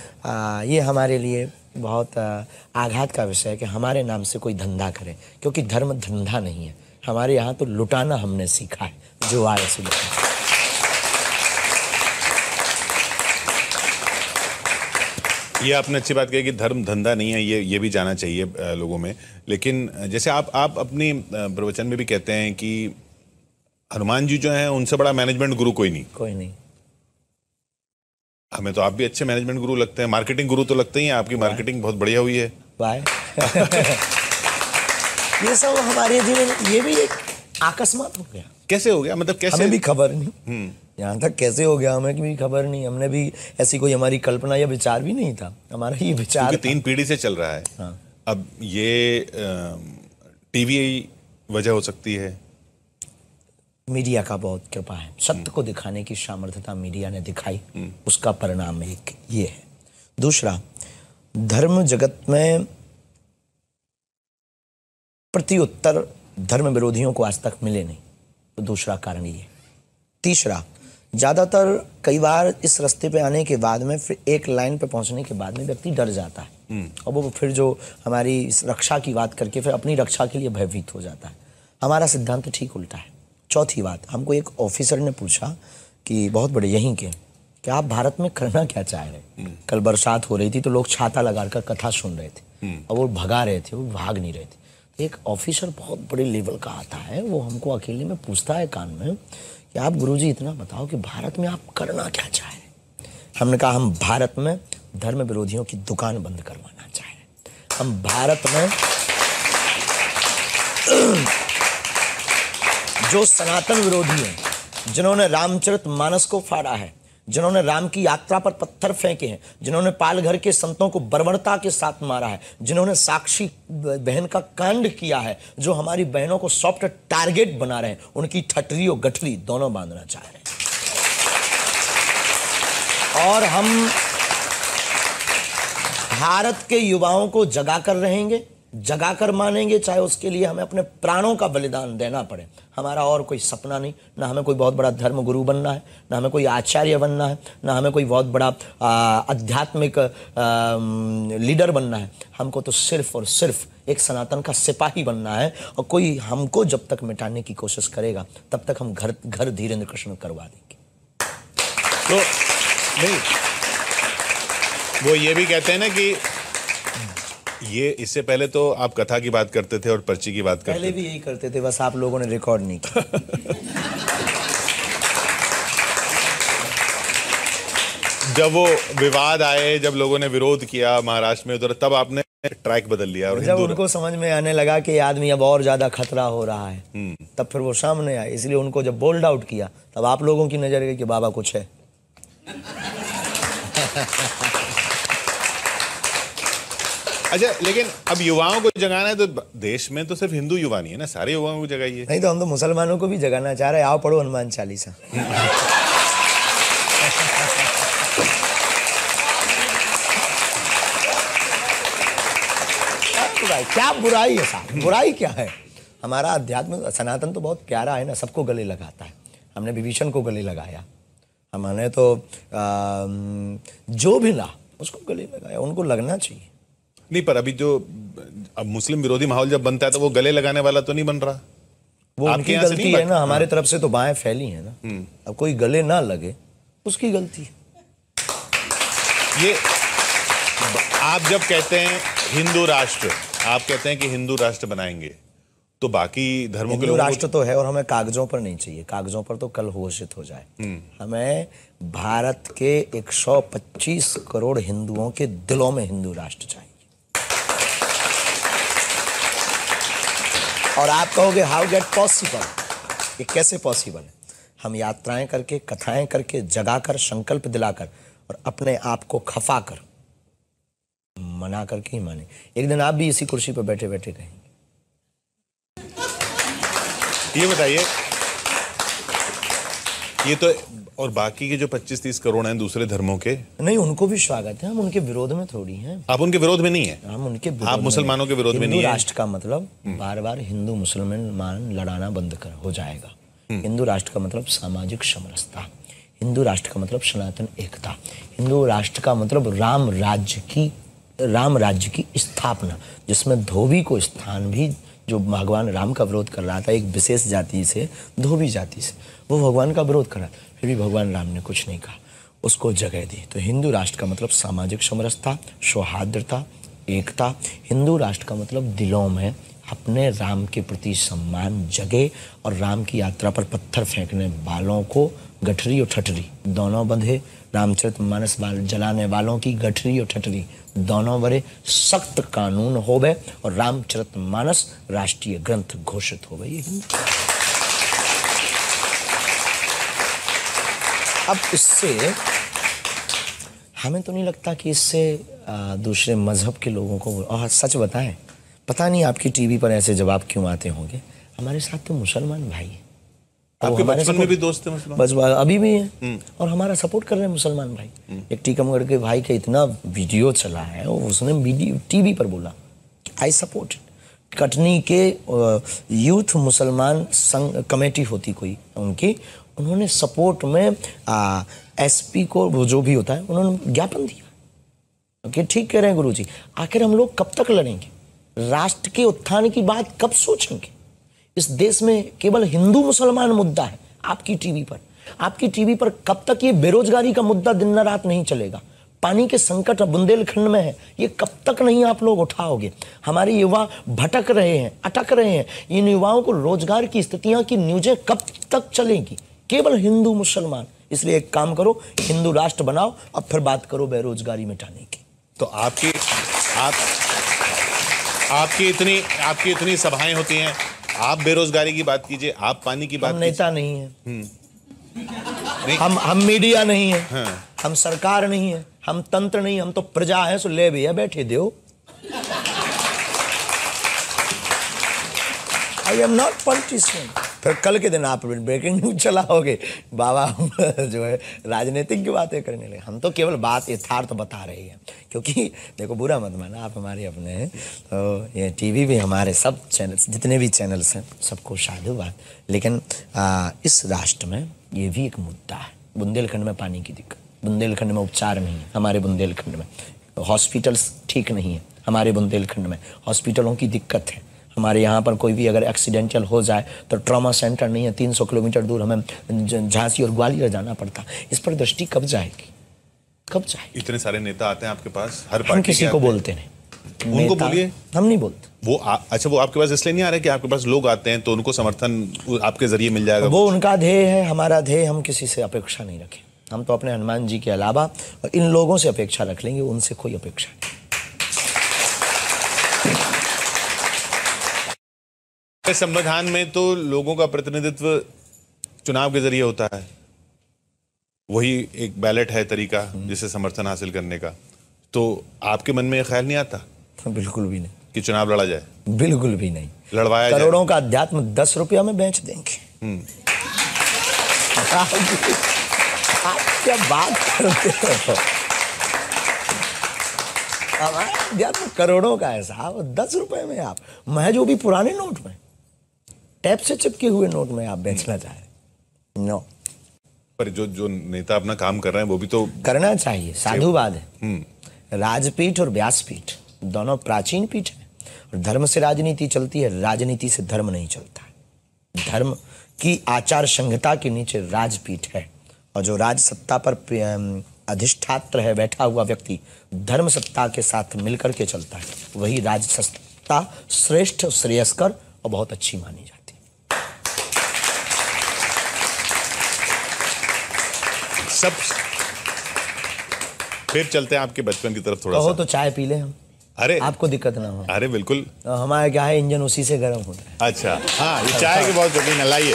ये हमारे लिए बहुत आघात का विषय है कि हमारे नाम से कोई धंधा करे, क्योंकि धर्म धंधा नहीं है। हमारे यहाँ तो लुटाना हमने सीखा है, जो आए से लुटाना। ये आपने अच्छी बात कही कि धर्म धंधा नहीं है, ये भी जाना चाहिए लोगों में। लेकिन जैसे आप अपनी प्रवचन में भी कहते हैं कि हनुमान जी जो हैं उनसे बड़ा मैनेजमेंट गुरु कोई नहीं। हमें तो आप भी अच्छे मैनेजमेंट गुरु लगते हैं, मार्केटिंग गुरु तो लगते ही हैं, आपकी मार्केटिंग बहुत बढ़िया हुई है। बाय। ये सब हमारे जीवन, ये भी एक अकस्मात हो गया। कैसे हो गया, मतलब कैसे? हमें भी खबर नहीं, यहाँ तक कैसे हो गया हमें भी खबर नहीं। हमने भी ऐसी कोई हमारी कल्पना या विचार भी नहीं था, हमारा ये विचार 3 पीढ़ी से चल रहा है। हाँ। अब ये टीवी वजह हो सकती है, मीडिया का बहुत कृपा है, सत्य को दिखाने की सामर्थ्यता मीडिया ने दिखाई, उसका परिणाम एक ये है। दूसरा, धर्म जगत में प्रत्युत्तर धर्म विरोधियों को आज तक मिले नहीं, तो दूसरा कारण ये। तीसरा, ज्यादातर कई बार इस रास्ते पे आने के बाद में फिर एक लाइन पे पहुंचने के बाद में व्यक्ति डर जाता है और वो फिर जो हमारी इस रक्षा की बात करके फिर अपनी रक्षा के लिए भयभीत हो जाता है। हमारा सिद्धांत तो ठीक उल्टा है। चौथी बात, हमको एक ऑफिसर ने पूछा कि बहुत बड़े यहीं के, कि आप भारत में करना क्या चाह रहे? कल बरसात हो रही थी तो लोग छाता लगाकर कथा सुन रहे थे और वो भगा रहे थे, वो भाग नहीं रहे थे। एक ऑफिसर बहुत बड़े लेवल का आता है, वो हमको अकेले में पूछता है कान में कि आप गुरुजी इतना बताओ कि भारत में आप करना क्या चाह रहे? हमने कहा हम भारत में धर्म विरोधियों की दुकान बंद करवाना चाह रहे। हम भारत में जो सनातन विरोधी हैं, जिन्होंने रामचरितमानस को फाड़ा है, जिन्होंने राम की यात्रा पर पत्थर फेंके हैं, जिन्होंने पालघर के संतों को बर्बरता के साथ मारा है, जिन्होंने साक्षी बहन का कांड किया है, जो हमारी बहनों को सॉफ्ट टारगेट बना रहे हैं, उनकी ठटरी और गठरी दोनों बांधना चाह रहे हैं। और हम भारत के युवाओं को जगाकर रहेंगे, जगाकर मानेंगे, चाहे उसके लिए हमें अपने प्राणों का बलिदान देना पड़े। हमारा और कोई सपना नहीं, ना हमें कोई बहुत बड़ा धर्म गुरु बनना है, ना हमें कोई आचार्य बनना है, ना हमें कोई बहुत बड़ा आध्यात्मिक लीडर बनना है। हमको तो सिर्फ और सिर्फ एक सनातन का सिपाही बनना है। और कोई हमको जब तक मिटाने की कोशिश करेगा तब तक हम घर घर धीरेन्द्र कृष्ण करवा देंगे। तो नहीं, वो ये भी कहते हैं ना कि ये इससे पहले तो आप कथा की बात करते थे और पर्ची की बात करते थे। पहले भी यही करते थे, बस आप लोगों ने रिकॉर्ड नहीं किया। जब वो विवाद आए, जब लोगों ने विरोध किया महाराष्ट्र में उधर, तब आपने ट्रैक बदल लिया। और जब उनको समझ में आने लगा कि आदमी अब और ज्यादा खतरा हो रहा है, तब फिर वो सामने आए। इसलिए उनको जब बोल्ड आउट किया, तब आप लोगों की नजर गई कि बाबा कुछ है। अच्छा, लेकिन अब युवाओं को जगाना है तो देश में तो सिर्फ हिंदू युवा नहीं है ना, सारे युवाओं को जगाइए। नहीं तो हम तो मुसलमानों को भी जगाना चाह रहे हैं। आओ पढ़ो हनुमान चालीसा। क्या बुराई है साहब? बुराई क्या है? हमारा अध्यात्म सनातन तो बहुत प्यारा है ना, सबको गले लगाता है। हमने विभीषण को गले लगाया, हमने तो जो भी ला उसको गले लगाया, उनको लगना चाहिए। नहीं, पर अभी जो अब मुस्लिम विरोधी माहौल जब बनता है तो वो गले लगाने वाला तो नहीं बन रहा। वो उनकी गलती है ना, हमारे तरफ से तो बाएं फैली है ना। अब कोई गले ना लगे उसकी गलती है। ये आप जब कहते हैं हिंदू राष्ट्र, आप कहते हैं कि हिंदू राष्ट्र बनाएंगे, तो बाकी धर्मों के लोगों राष्ट्र तो है और हमें कागजों पर नहीं चाहिए। कागजों पर तो कल घोषित हो जाए। हमें भारत के 125 करोड़ हिंदुओं के दिलों में हिंदू राष्ट्र चाहिए। और आप कहोगे हाउ गेट पॉसिबल, ये कैसे पॉसिबल है? हम यात्राएं करके, कथाएं करके, जगाकर, संकल्प दिलाकर और अपने आप को खफा कर मना करके ही माने। एक दिन आप भी इसी कुर्सी पर बैठे बैठे कहेंगे। ये बताइए, ये तो और बाकी के जो 25-30 करोड़ हैं दूसरे धर्मों के, नहीं उनको भी स्वागत है। हम उनके विरोध में थोड़ी हैं। आप उनके विरोध में नहीं है? हम उनके आप मुसलमानों के विरोध में नहीं है। हिंदू राष्ट्र का मतलब बार बार हिंदू मुसलमान लड़ाना बंद कर हो जाएगा। हिंदू राष्ट्र का मतलब सामाजिक समरसता, हिंदू राष्ट्र का मतलब सनातन एकता, हिंदू राष्ट्र का मतलब राम राज्य की स्थापना, जिसमें धोबी को स्थान भी, जो भगवान राम का विरोध कर रहा था एक विशेष जाति से, धोबी जाति से, वो भगवान का विरोध कर रहा था, फिर भी भगवान राम ने कुछ नहीं कहा। उसको जगह दी। तो हिंदू राष्ट्र का मतलब सामाजिक समरसता, सौहार्दता, एकता। हिंदू राष्ट्र का मतलब दिलों में अपने राम के प्रति सम्मान जगे और राम की यात्रा पर पत्थर फेंकने वालों को गठरी और ठठरी दोनों बंधे। रामचरितमानस जलाने वालों की गठरी और ठठरी दोनों बड़े। सख्त कानून होवे और रामचरितमानस राष्ट्रीय ग्रंथ घोषित होवे। ये हिंदू। अब इससे हमें तो नहीं लगता कि इससे दूसरे मजहब के लोगों को, और सच बताएं, पता नहीं आपकी टीवी पर ऐसे जवाब क्यों आते होंगे, हमारे साथ तो मुसलमान भाई हैं। आपके बचपन में भी दोस्त थे मुसलमान? बस अभी भी हैं और हमारा सपोर्ट कर रहे हैं मुसलमान भाई। एक टीकमगढ़ के भाई का इतना वीडियो चला है, उसने वीडियो टीवी पर बोला आई सपोर्ट। कटनी के यूथ मुसलमान संघ कमेटी होती कोई उनकी, उन्होंने सपोर्ट में एसपी को, वो जो भी होता है, उन्होंने ज्ञापन दिया कि ठीक कह रहे हैं गुरुजी, आखिर हम लोग कब तक लड़ेंगे? राष्ट्र के उत्थान की बात कब सोचेंगे? इस देश में केवल हिंदू मुसलमान मुद्दा है आपकी टीवी पर। आपकी टीवी पर कब तक ये बेरोजगारी का मुद्दा दिन रात नहीं चलेगा? पानी के संकट बुंदेलखंड में है, ये कब तक नहीं आप लोग उठाओगे? हमारे युवा भटक रहे हैं, अटक रहे हैं। इन युवाओं को रोजगार की स्थितियां की न्यूजें कब तक चलेंगी? केवल हिंदू मुसलमान। इसलिए एक काम करो, हिंदू राष्ट्र बनाओ, अब फिर बात करो बेरोजगारी मिटाने की। तो आपकी इतनी सभाएं होती हैं, आप बेरोजगारी की बात कीजिए, आप पानी की बात हम नेता नहीं है, हम मीडिया नहीं है, हाँ। हम सरकार नहीं है, हम तंत्र नहीं, हम तो प्रजा है। सो ले भैया बैठे दो। I am not politician. फिर कल के दिन आप ब्रेकिंग न्यूज चलाओगे, बाबा जो है राजनीतिक की बातें करने लगे। हम तो केवल बात यथार्थ बता रहे हैं, क्योंकि देखो बुरा मत माना, आप हमारे अपने हैं। तो ये टीवी भी हमारे सब चैनल्स, जितने भी चैनल्स हैं, सबको साधुवाद। लेकिन इस राष्ट्र में ये भी एक मुद्दा है। बुंदेलखंड में पानी की दिक्कत, बुंदेलखंड में उपचार नहीं है, हमारे बुंदेलखंड में हॉस्पिटल्स ठीक नहीं है, हमारे बुंदेलखंड में हॉस्पिटलों की दिक्कत है। हमारे यहाँ पर कोई भी अगर एक्सीडेंटल हो जाए तो ट्रॉमा सेंटर नहीं है, 300 किलोमीटर दूर हमें झांसी और ग्वालियर जाना पड़ता। इस पर दृष्टि कब जाएगी? कब जाएगी? इतने सारे नेता आते हैं आपके पास, हर हम पार्टी किसी को बोलते नहीं, उनको बोलिए। हम नहीं बोलते। अच्छा, वो आपके पास इसलिए नहीं आ रहे कि आपके पास लोग आते हैं तो उनको समर्थन आपके जरिए मिल जाएगा? वो उनका ध्येय है, हमारा ध्येय। हम किसी से अपेक्षा नहीं रखें। हम तो अपने हनुमान जी के अलावा और इन लोगों से अपेक्षा रख लेंगे, उनसे कोई अपेक्षा नहीं। संविधान में तो लोगों का प्रतिनिधित्व चुनाव के जरिए होता है, वही एक बैलेट है तरीका जिसे समर्थन हासिल करने का। तो आपके मन में यह ख्याल नहीं आता? बिल्कुल भी नहीं कि चुनाव लड़ा जाए। बिल्कुल भी नहीं। लड़वाया करोड़ों का अध्यात्म 10 रुपया में बेच देंगे। आप क्या बात करते हो? अध्यात्म करोड़ों का है साहब, 10 रुपए में आप, मैं जो भी पुराने नोट में, टैप से चिपके हुए नोट में आप बेचना चाहे। नो। पर जो नेता अपना काम कर रहे हैं वो भी तो करना चाहिए, साधुवाद है। राजपीठ और व्यासपीठ दोनों प्राचीन पीठ है, और धर्म से राजनीति चलती है, राजनीति से धर्म नहीं चलता है। धर्म की आचार संहिता के नीचे राजपीठ है, और जो राज सत्ता पर अधिष्ठात्र है, बैठा हुआ व्यक्ति, धर्म सत्ता के साथ मिलकर के चलता है, वही राज सत्ता श्रेष्ठ, श्रेयस्कर और बहुत अच्छी मानी जाती है। सब फिर चलते हैं आपके बचपन की तरफ थोड़ा सा। तो चाय पी ले हम। अरे आपको दिक्कत ना हो। अरे बिल्कुल। तो हमारा क्या है, इंजन उसी से गर्म होता है। अच्छा, हाँ, ये चाय की बहुत शौकीन है, लाइए।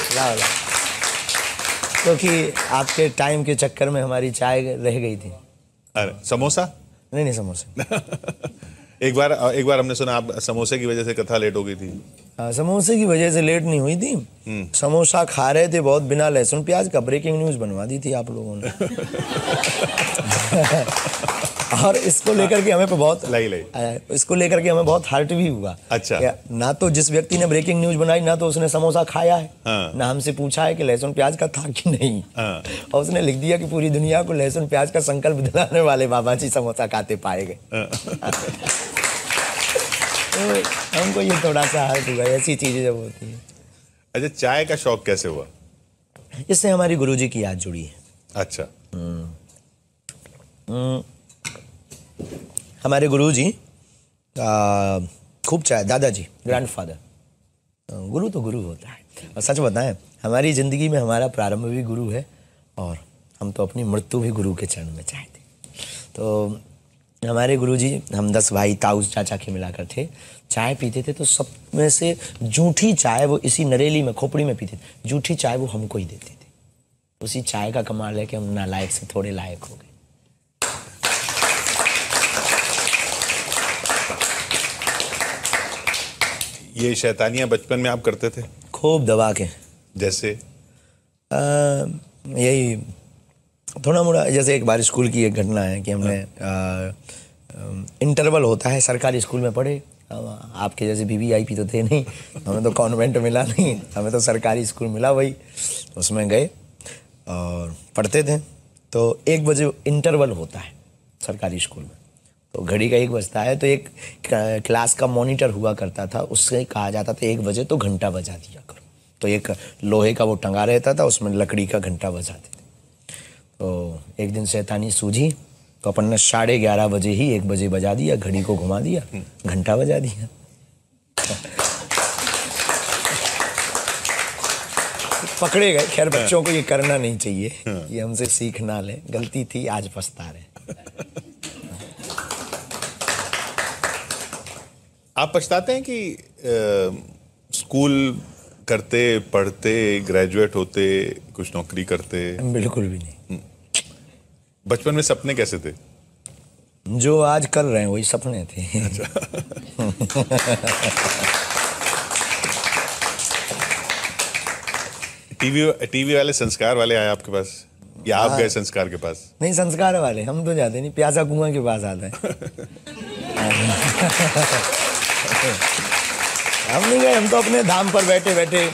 क्योंकि आपके टाइम के चक्कर में हमारी चाय रह गई थी। अरे समोसा? नहीं समोसा। एक बार हमने सुना आप समोसे की वजह से कथा लेट हो गई थी। समोसे की वजह से लेट नहीं हुई थी, समोसा खा रहे थे बहुत बिना लहसुन प्याज का, ब्रेकिंग न्यूज बनवा दी थी आप लोगों ने। और इसको लेकर के हमें बहुत इसको लेकर के हमें बहुत हर्ट भी हुआ। अच्छा। ना तो जिस व्यक्ति ने ब्रेकिंग न्यूज बनाई, ना तो उसने समोसा खाया है, ना हमसे पूछा है कि लहसुन प्याज का था कि नहीं। और उसने लिख दिया कि पूरी दुनिया को लहसुन प्याज का संकल्प दिलाने वाले बाबा जी समोसा खाते पाए गए। तो हमको ये थोड़ा सा हर्ट हुआ, ऐसी चीजें जब होती है। अच्छा, चाय का शौक कैसे हुआ? इससे हमारी गुरुजी की याद जुड़ी है। अच्छा। हमारे गुरुजी खूब चाय, दादाजी ग्रैंडफादर, गुरु तो गुरु होता है। और सच बताएं, हमारी ज़िंदगी में हमारा प्रारंभ भी गुरु है और हम तो अपनी मृत्यु भी गुरु के चरण में चाहते। तो हमारे गुरुजी, हम 10 भाई ताऊ चाचा के मिलाकर थे, चाय पीते थे तो सब में से जूठी चाय वो इसी नरेली में खोपड़ी में पीते थे, जूठी चाय वो हमको ही देते थे। उसी चाय का कमाल है कि हम नालायक से थोड़े लायक हो गए। ये शैतानियां बचपन में आप करते थे? खूब दबा के। जैसे यही थोड़ा मोड़ा, जैसे एक बार स्कूल की एक घटना है कि हमने इंटरवल होता है, सरकारी स्कूल में पढ़े, आपके जैसे वीवीआईपी तो थे नहीं, हमें तो कॉन्वेंट मिला नहीं, हमें तो सरकारी स्कूल मिला, वही उसमें गए और पढ़ते थे। तो 1 बजे इंटरवल होता है सरकारी स्कूल में, तो घड़ी का 1 बजता है, तो एक क्लास का मॉनिटर हुआ करता था, उससे कहा जाता था 1 बजे तो घंटा बजा दिया करो। तो एक लोहे का वो टंगा रहता था, उसमें लकड़ी का घंटा बजाते थे। तो एक दिन शैतानी सूझी तो अपन ने 11:30 बजे ही 1 बजे बजा दिया, घड़ी को घुमा दिया, घंटा बजा दिया। पकड़े गए। खैर बच्चों को ये करना नहीं चाहिए, ये हमसे सीख ना ले, गलती थी, आज पछता रहे। आप पछताते हैं कि स्कूल करते, पढ़ते, ग्रेजुएट होते, कुछ नौकरी करते? बिल्कुल भी नहीं। बचपन में सपने कैसे थे? जो आज कर रहे हैं वही सपने थे। अच्छा। टीवी वाले संस्कार वाले आए आपके पास या आप गए संस्कार के पास? नहीं, संस्कार वाले हम तो जाते नहीं, प्यासा कुआं के पास आते हैं। हम नहीं गए, हम तो अपने धाम पर बैठे बैठे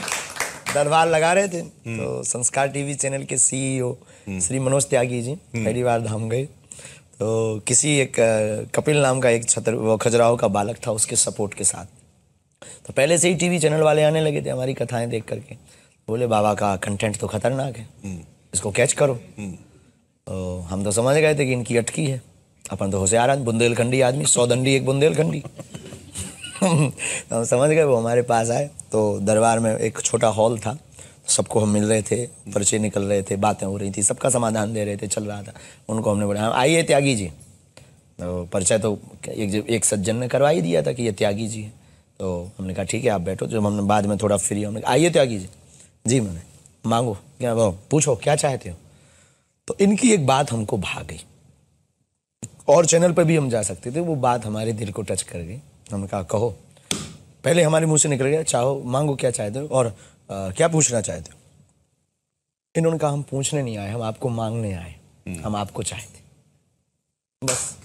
दरबार लगा रहे थे। तो संस्कार टीवी चैनल के सीईओ श्री मनोज त्यागी जी पहली बार धाम गए। तो किसी एक कपिल नाम का एक खजुराहो का बालक था, उसके सपोर्ट के साथ। तो पहले से ही टीवी चैनल वाले आने लगे थे हमारी कथाएं देख करके, बोले बाबा का कंटेंट तो खतरनाक है, इसको कैच करो। तो हम तो समझ गए थे कि इनकी अटकी है, अपन तो होशियार आदमी, बुंदेलखंडी आदमी, 100 दंडी एक बुंदेलखंडी। तो हम समझ गए, वो हमारे पास आए। तो दरबार में एक छोटा हॉल था, सबको हम मिल रहे थे, पर्चे निकल रहे थे, बातें हो रही थी, सबका समाधान दे रहे थे, चल रहा था। उनको हमने बोला आइए त्यागी जी। तो परिचय तो एक सज्जन ने करवा ही दिया था कि ये त्यागी जी है। तो हमने कहा ठीक है आप बैठो। जब हमने बाद में थोड़ा फ्री, हमने कहा आइए त्यागी जी, मैंने मांगो क्या, वो पूछो क्या चाहते हो। तो इनकी एक बात हमको भा गई, और चैनल पर भी हम जा सकते थे, वो बात हमारे दिल को टच कर गई। हमने कहा कहो। पहले हमारे मुंह से निकल गया चाहो, मांगो क्या चाहते हो और क्या पूछना चाहते हो। इन्होंने कहा हम पूछने नहीं आए, हम आपको मांगने आए, हम आपको चाहते बस।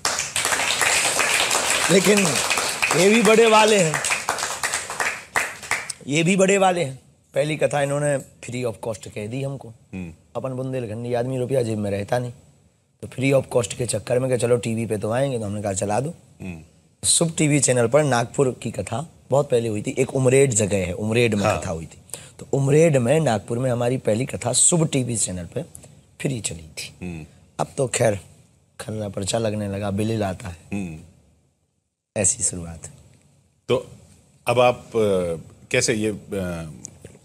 लेकिन ये भी बड़े वाले हैं, ये भी बड़े वाले हैं। पहली कथा इन्होंने फ्री ऑफ कॉस्ट कह दी हमको। अपन बुंदेलखंडी आदमी, रुपया जेब में रहता नहीं, तो फ्री ऑफ कॉस्ट के चक्कर में कि चलो टीवी पे तो आएंगे, तो हमने कहा चला दो। शुभ टीवी चैनल पर नागपुर की कथा बहुत पहले हुई थी, एक उमरेड जगह है, उमरेड में कथा हुई थी। तो उमरेड में, नागपुर में हमारी पहली कथा शुभ टीवी चैनल पे फ्री चली थी। अब तो खैर खर्रा पर्चा लगने लगा, बिल आता है। ऐसी शुरुआत है। तो अब आप कैसे ये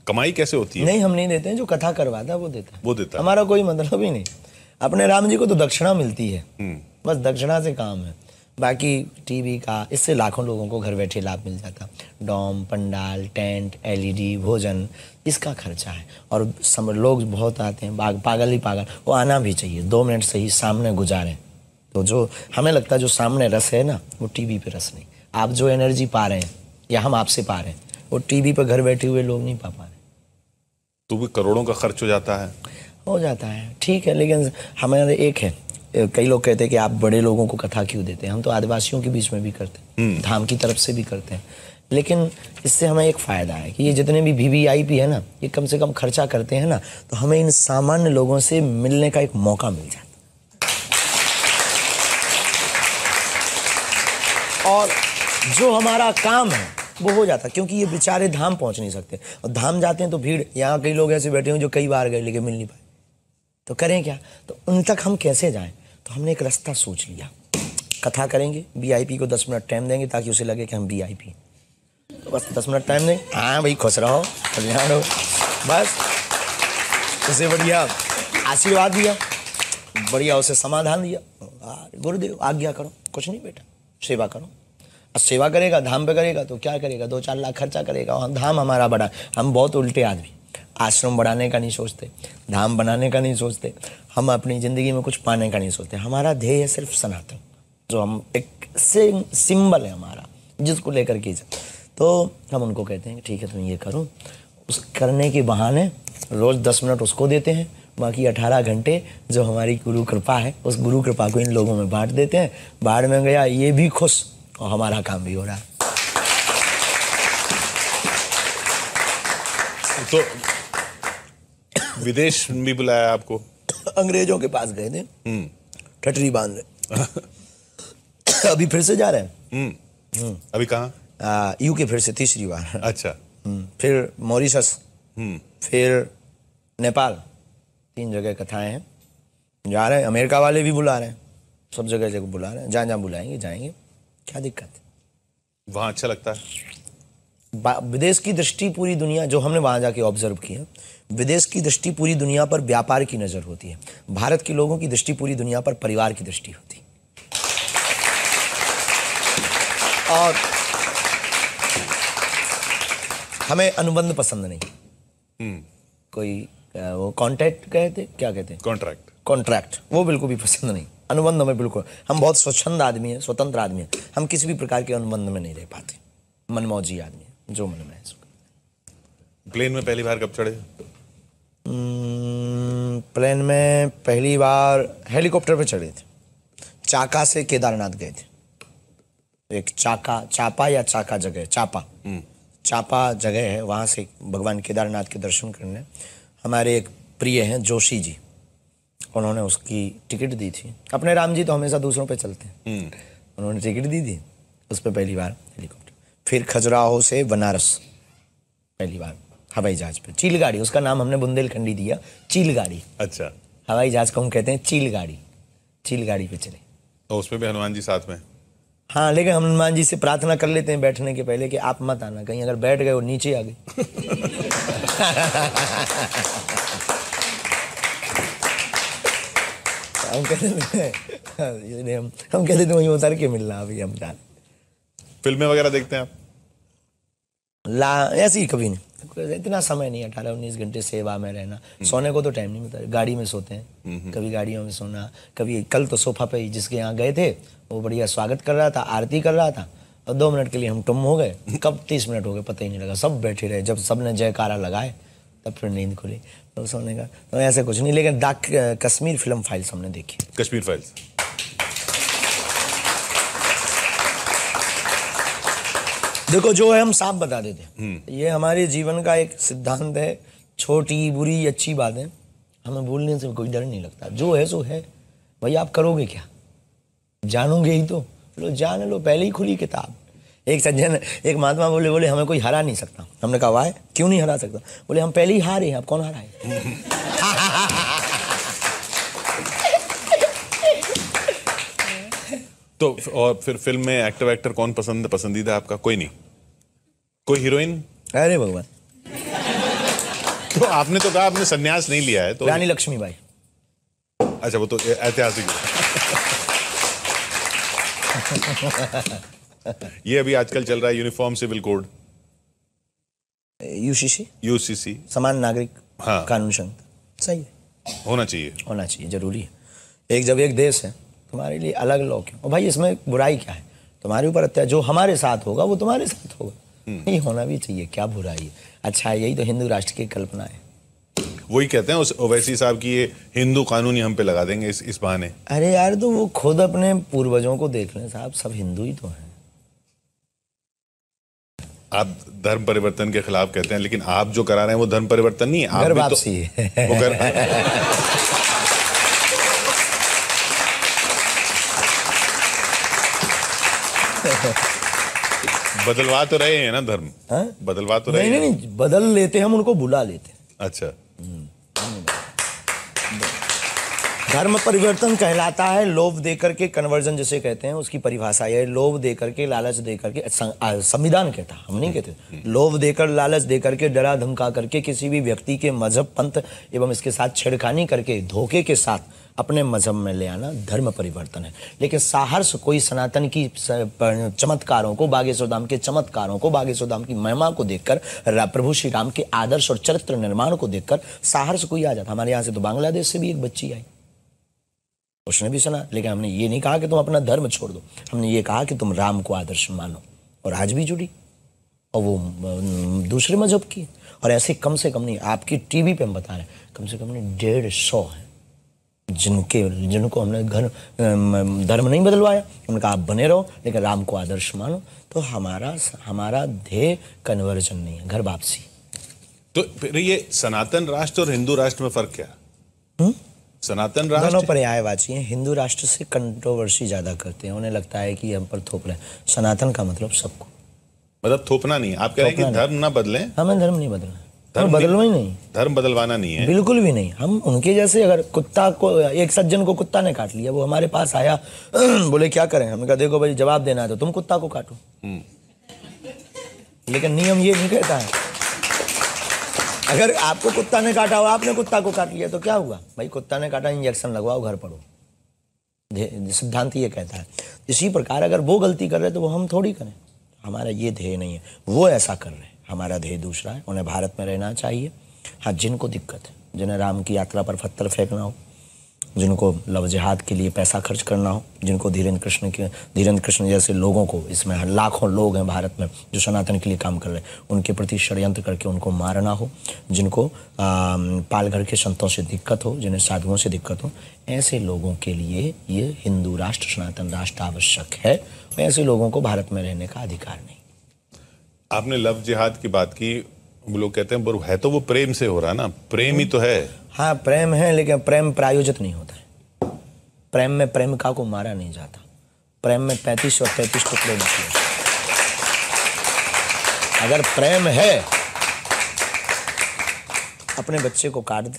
कमाई कैसे होती है? नहीं, हम नहीं देते हैं, जो कथा करवाता है वो देता है। वो देता है, हमारा कोई मतलब ही नहीं। अपने राम जी को तो दक्षिणा मिलती है, बस दक्षिणा से काम है। बाकी टीवी का, इससे लाखों लोगों को घर बैठे लाभ मिल जाता। डॉम, पंडाल, टेंट, एलईडी, भोजन, इसका खर्चा है। और लोग बहुत आते हैं, पागल ही पागल, वो आना भी चाहिए, 2 मिनट सही सामने गुजारें। तो जो हमें लगता है जो सामने रस है ना, वो टीवी पे रस नहीं। आप जो एनर्जी पा रहे हैं या हम आपसे पा रहे हैं, वो टीवी पे घर बैठे हुए लोग नहीं पा रहे। तो भी करोड़ों का खर्च हो जाता है। हो जाता है, ठीक है, लेकिन हमारे एक है, कई लोग कहते हैं कि आप बड़े लोगों को कथा क्यों देते हैं। हम तो आदिवासियों के बीच में भी करते हैं, धाम की तरफ से भी करते हैं। लेकिन इससे हमें एक फ़ायदा है कि ये जितने भी वीवीआईपी है ना, ये कम से कम खर्चा करते हैं ना, तो हमें इन सामान्य लोगों से मिलने का एक मौका मिल जाता। और जो हमारा काम है वो हो जाता, क्योंकि ये बेचारे धाम पहुंच नहीं सकते, और धाम जाते हैं तो भीड़। यहाँ कई लोग ऐसे बैठे हैं जो कई बार गए लेकिन मिल नहीं पाए, तो करें क्या। तो उन तक हम कैसे जाएं। तो हमने एक रास्ता सोच लिया, कथा करेंगे, वीआईपी को 10 मिनट टाइम देंगे ताकि उसे लगे कि हम वीआईपी, तो बस 10 मिनट टाइम देंगे, हाँ भाई खुश रहो, कल्याण हो, बस उसे बढ़िया आशीर्वाद दिया, बढ़िया उसे समाधान दिया, गुरुदेव आज्ञा करो, कुछ नहीं बेटा, सेवा करो। अब सेवा करेगा, धाम पे करेगा तो क्या करेगा, 2-4 लाख खर्चा करेगा, और धाम हमारा बड़ा। हम बहुत उल्टे आदमी, आश्रम बढ़ाने का नहीं सोचते, धाम बनाने का नहीं सोचते, हम अपनी ज़िंदगी में कुछ पाने का नहीं सोचते। हमारा ध्येय है सिर्फ सनातन, जो हम एक सिंबल है हमारा, जिसको लेकर के तो हम उनको कहते हैं ठीक है तुम ये करो। उस करने के बहाने रोज़ 10 मिनट उसको देते हैं, बाकी 18 घंटे जो हमारी गुरु कृपा है उस गुरु कृपा को इन लोगों में बांट देते हैं। बाढ़ में गया ये भी खुश और हमारा काम भी हो रहा है। तो विदेश भी बुलाया आपको? अंग्रेजों के पास गए थे, ठटरी बांध रहे। अभी फिर से जा रहे हैं। अभी कहाँ? यूके फिर से 3री बार। अच्छा। फिर मॉरिशस, फिर नेपाल, 3 जगह कथाएं हैं, जा रहे हैं। अमेरिका वाले भी बुला रहे हैं, सब जगह जगह बुला रहे हैं, जहाँ जहाँ बुलाएंगे जाएंगे, क्या दिक्कत है? वहाँ अच्छा लगता है? विदेश की दृष्टि पूरी दुनिया, जो हमने वहाँ जाके ऑब्जर्व किया, विदेश की दृष्टि पूरी दुनिया पर व्यापार की नज़र होती है, भारत के लोगों की दृष्टि पूरी दुनिया पर परिवार की दृष्टि होती है। और हमें अनुबंध पसंद नहीं, कोई वो कॉन्ट्रैक्ट कहते, क्या कहते हैं, कॉन्ट्रैक्ट, वो बिल्कुल भी पसंद नहीं। अनुबंध में बिल्कुल, हम बहुत स्वच्छंद आदमी हैं, स्वतंत्र आदमी हैं, हम किसी भी प्रकार के अनुबंध में नहीं रह पाते, मनमौजी आदमी है, जो मन में है। प्लेन में पहली बार कब चढ़े? प्लेन में पहली बार हेलीकॉप्टर पे चढ़े थे, चाका से केदारनाथ गए थे। एक चापा या चाका जगह, चापा जगह है, वहाँ से भगवान केदारनाथ के दर्शन करने हमारे एक प्रिय हैं जोशी जी, उन्होंने उसकी टिकट दी थी। अपने राम जी तो हमेशा दूसरों पे चलते हैं, उन्होंने टिकट दी थी, उस पर पहली बार हेलीकॉप्टर। फिर खजुराहो से बनारस पहली बार हवाई जहाज पे, चील गाड़ी, उसका नाम हमने बुंदेलखंडी दिया, चील गाड़ी। अच्छा। हवाई जहाज को हम कहते हैं चील गाड़ी, चील गाड़ी पे चले। तो उसमें भी हनुमान जी साथ में? हाँ, लेकिन हम हनुमान जी से प्रार्थना कर लेते हैं बैठने के पहले कि आप मत आना, कहीं अगर बैठ गए और नीचे आ गए। हम कहते थे वहीं उतर के मिलना, अभी हम जान। फिल्में वगैरह देखते हैं आप? ऐसे ही कभी नहीं, इतना समय नहीं, 18-19 घंटे सेवा में रहना, सोने को तो टाइम नहीं मिलता, गाड़ी में सोते हैं, कभी गाड़ियों में सोना, कभी कल तो सोफा पे जिसके यहाँ गए थे वो बढ़िया स्वागत कर रहा था, आरती कर रहा था, और 2 मिनट के लिए हम टुम हो गए, कब 30 मिनट हो गए पता ही नहीं लगा, सब बैठे रहे, जब सबने जयकारा लगाए तब फिर नींद खुली, तो सोने का तो ऐसे कुछ नहीं। लेकिन कश्मीर फिल्म फाइल्स हमने देखी। कश्मीर फाइल्स देखो, जो है हम साफ बता देते हैं, ये हमारे जीवन का एक सिद्धांत है, छोटी बुरी अच्छी बातें हमें बोलने से कोई डर नहीं लगता, जो है सो है भाई, आप करोगे क्या, जानोगे ही तो, लो जान लो, पहले ही खुली किताब। एक सज्जन, एक महात्मा बोले हमें कोई हरा नहीं सकता। हमने कहा वाह, क्यों नहीं हरा सकता? बोले हम पहले ही हारे हैं, अब कौन हराए? तो और फिर फिल्म में एक्टर कौन पसंदीदा आपका? कोई नहीं? कोई हीरोइन? अरे भगवान, तो आपने तो कहा आपने संन्यास नहीं लिया है, तो रानी लक्ष्मीबाई। अच्छा, वो तो ऐतिहासिक ये अभी आजकल चल रहा है यूनिफॉर्म सिविल कोड, यूसीसी, समान नागरिक हाँ, कानून संघ, सही है, होना चाहिए, होना चाहिए, जरूरी है। जब एक देश है, तुम्हारे लिए अलग लॉ क्यों? और भाई इसमें बुराई क्या है? तुम्हारे ऊपर अत्याचार जो हमारे साथ होगा वो तुम्हारे साथ होगा, नहीं होना भी चाहिए, क्या बुराई है? अच्छा, यही तो हिंदू राष्ट्र की कल्पना है। वही कहते हैं ओवैसी साहब की ये हिंदू कानून ही हम पे लगा देंगे इस बहाने। अरे यार, तो वो खुद अपने पूर्वजों को देख लें साहब, सब हिंदू ही तो हैं। आप धर्म परिवर्तन के खिलाफ कहते हैं, लेकिन आप जो करा रहे हैं वो धर्म परिवर्तन नहीं है, आप घर भी वापसी तो है। वो बदलवा तो रहे हैं ना धर्म? हाँ? बदलवा तो रहे हैं? नहीं, बदल लेते हैं, हम उनको बुला लेते हैं। अच्छा। धर्म परिवर्तन कहलाता है लोभ देकर के, कन्वर्जन जिसे कहते हैं उसकी परिभाषा है लोभ देकर के, लालच देकर के। संविधान कहता, हम नहीं कहते। लोभ देकर, लालच देकर के, डरा धमका करके किसी भी व्यक्ति के मजहब, पंथ एवं इसके साथ छेड़खानी करके धोखे के साथ अपने मजहब में ले आना धर्म परिवर्तन है। लेकिन साहर्ष कोई सनातन की चमत्कारों को, बागेश्वर धाम के चमत्कारों को, बागेश्वर धाम की महिमा को देखकर, प्रभु श्री राम के आदर्श और चरित्र निर्माण को देखकर साहर्ष कोई आ जाता। हमारे यहाँ से तो बांग्लादेश से भी एक बच्ची आई, उसने भी सुना। लेकिन हमने ये नहीं कहा कि तुम अपना धर्म छोड़ दो, हमने ये कहा कि तुम राम को आदर्श मानो, और आज भी जुड़ी, और वो दूसरे मजहब की। और ऐसे कम से कम नहीं, आपकी टीवी पे हम बता रहे हैं, कम से कम नहीं 150 है जिनको हमने धर्म नहीं बदलवाया। हमने कहा आप बने रहो लेकिन राम को आदर्श मानो। तो हमारा ध्येय कन्वर्जन नहीं है, घर वापसी। तो फिर ये सनातन राष्ट्र और हिंदू राष्ट्र में फर्क क्या? सनातन राष्ट्र दोनों पर्यायवाची हैं। हिंदू राष्ट्र से कंट्रोवर्सी ज्यादा करते हैं, उन्हें लगता है कि हम पर थोप रहे हैं। सनातन का मतलब सबको, मतलब थोपना नहीं। आप कह रहे हैं कि धर्म ना बदले? हमें धर्म नहीं बदलना, धर्म बदलना ही नहीं, धर्म बदलवाना नहीं है, बिल्कुल भी नहीं। हम उनके जैसे, अगर कुत्ता को, एक सज्जन को कुत्ता ने काट लिया, वो हमारे पास आया, बोले क्या करें? हमने कहा देखो भाई जवाब देना है तो तुम कुत्ता को काटो, लेकिन नियम ये नहीं कहता है। अगर आपको कुत्ता ने काटा हो, आपने कुत्ता को काट लिया तो क्या हुआ? भाई कुत्ता ने काटा, इंजेक्शन लगवाओ, घर पड़ो। सिद्धांत ये कहता है। इसी प्रकार अगर वो गलती कर रहे तो वो हम थोड़ी करें। हमारा ये ध्येय नहीं है, वो ऐसा कर रहे हैं, हमारा ध्येय दूसरा है। उन्हें भारत में रहना चाहिए। हाँ, जिनको दिक्कत है, जिन्हें राम की यात्रा पर पत्थर फेंकना हो, जिनको लव जिहाद के लिए पैसा खर्च करना हो, जिनको धीरेन्द्र कृष्ण जैसे लोगों को, इसमें लाखों लोग हैं भारत में जो सनातन के लिए काम कर रहे हैं, उनके प्रति षड्यंत्र करके उनको मारना हो, जिनको पालघर के संतों से दिक्कत हो, जिन्हें साधुओं से दिक्कत हो, ऐसे लोगों के लिए ये हिंदू राष्ट्र, सनातन राष्ट्र आवश्यक है। ऐसे लोगों को भारत में रहने का अधिकार नहीं। आपने लव जिहाद की बात की, वो लोग कहते हैं है तो वो प्रेम से हो रहा ना, प्रेम ही तो है। हाँ प्रेम है, लेकिन प्रेम प्रायोजित नहीं होता है। प्रेम में प्रेमिका को मारा नहीं जाता, प्रेम में 35 और 33 टुकड़े निकले। अगर प्रेम है, अपने बच्चे को काट दे,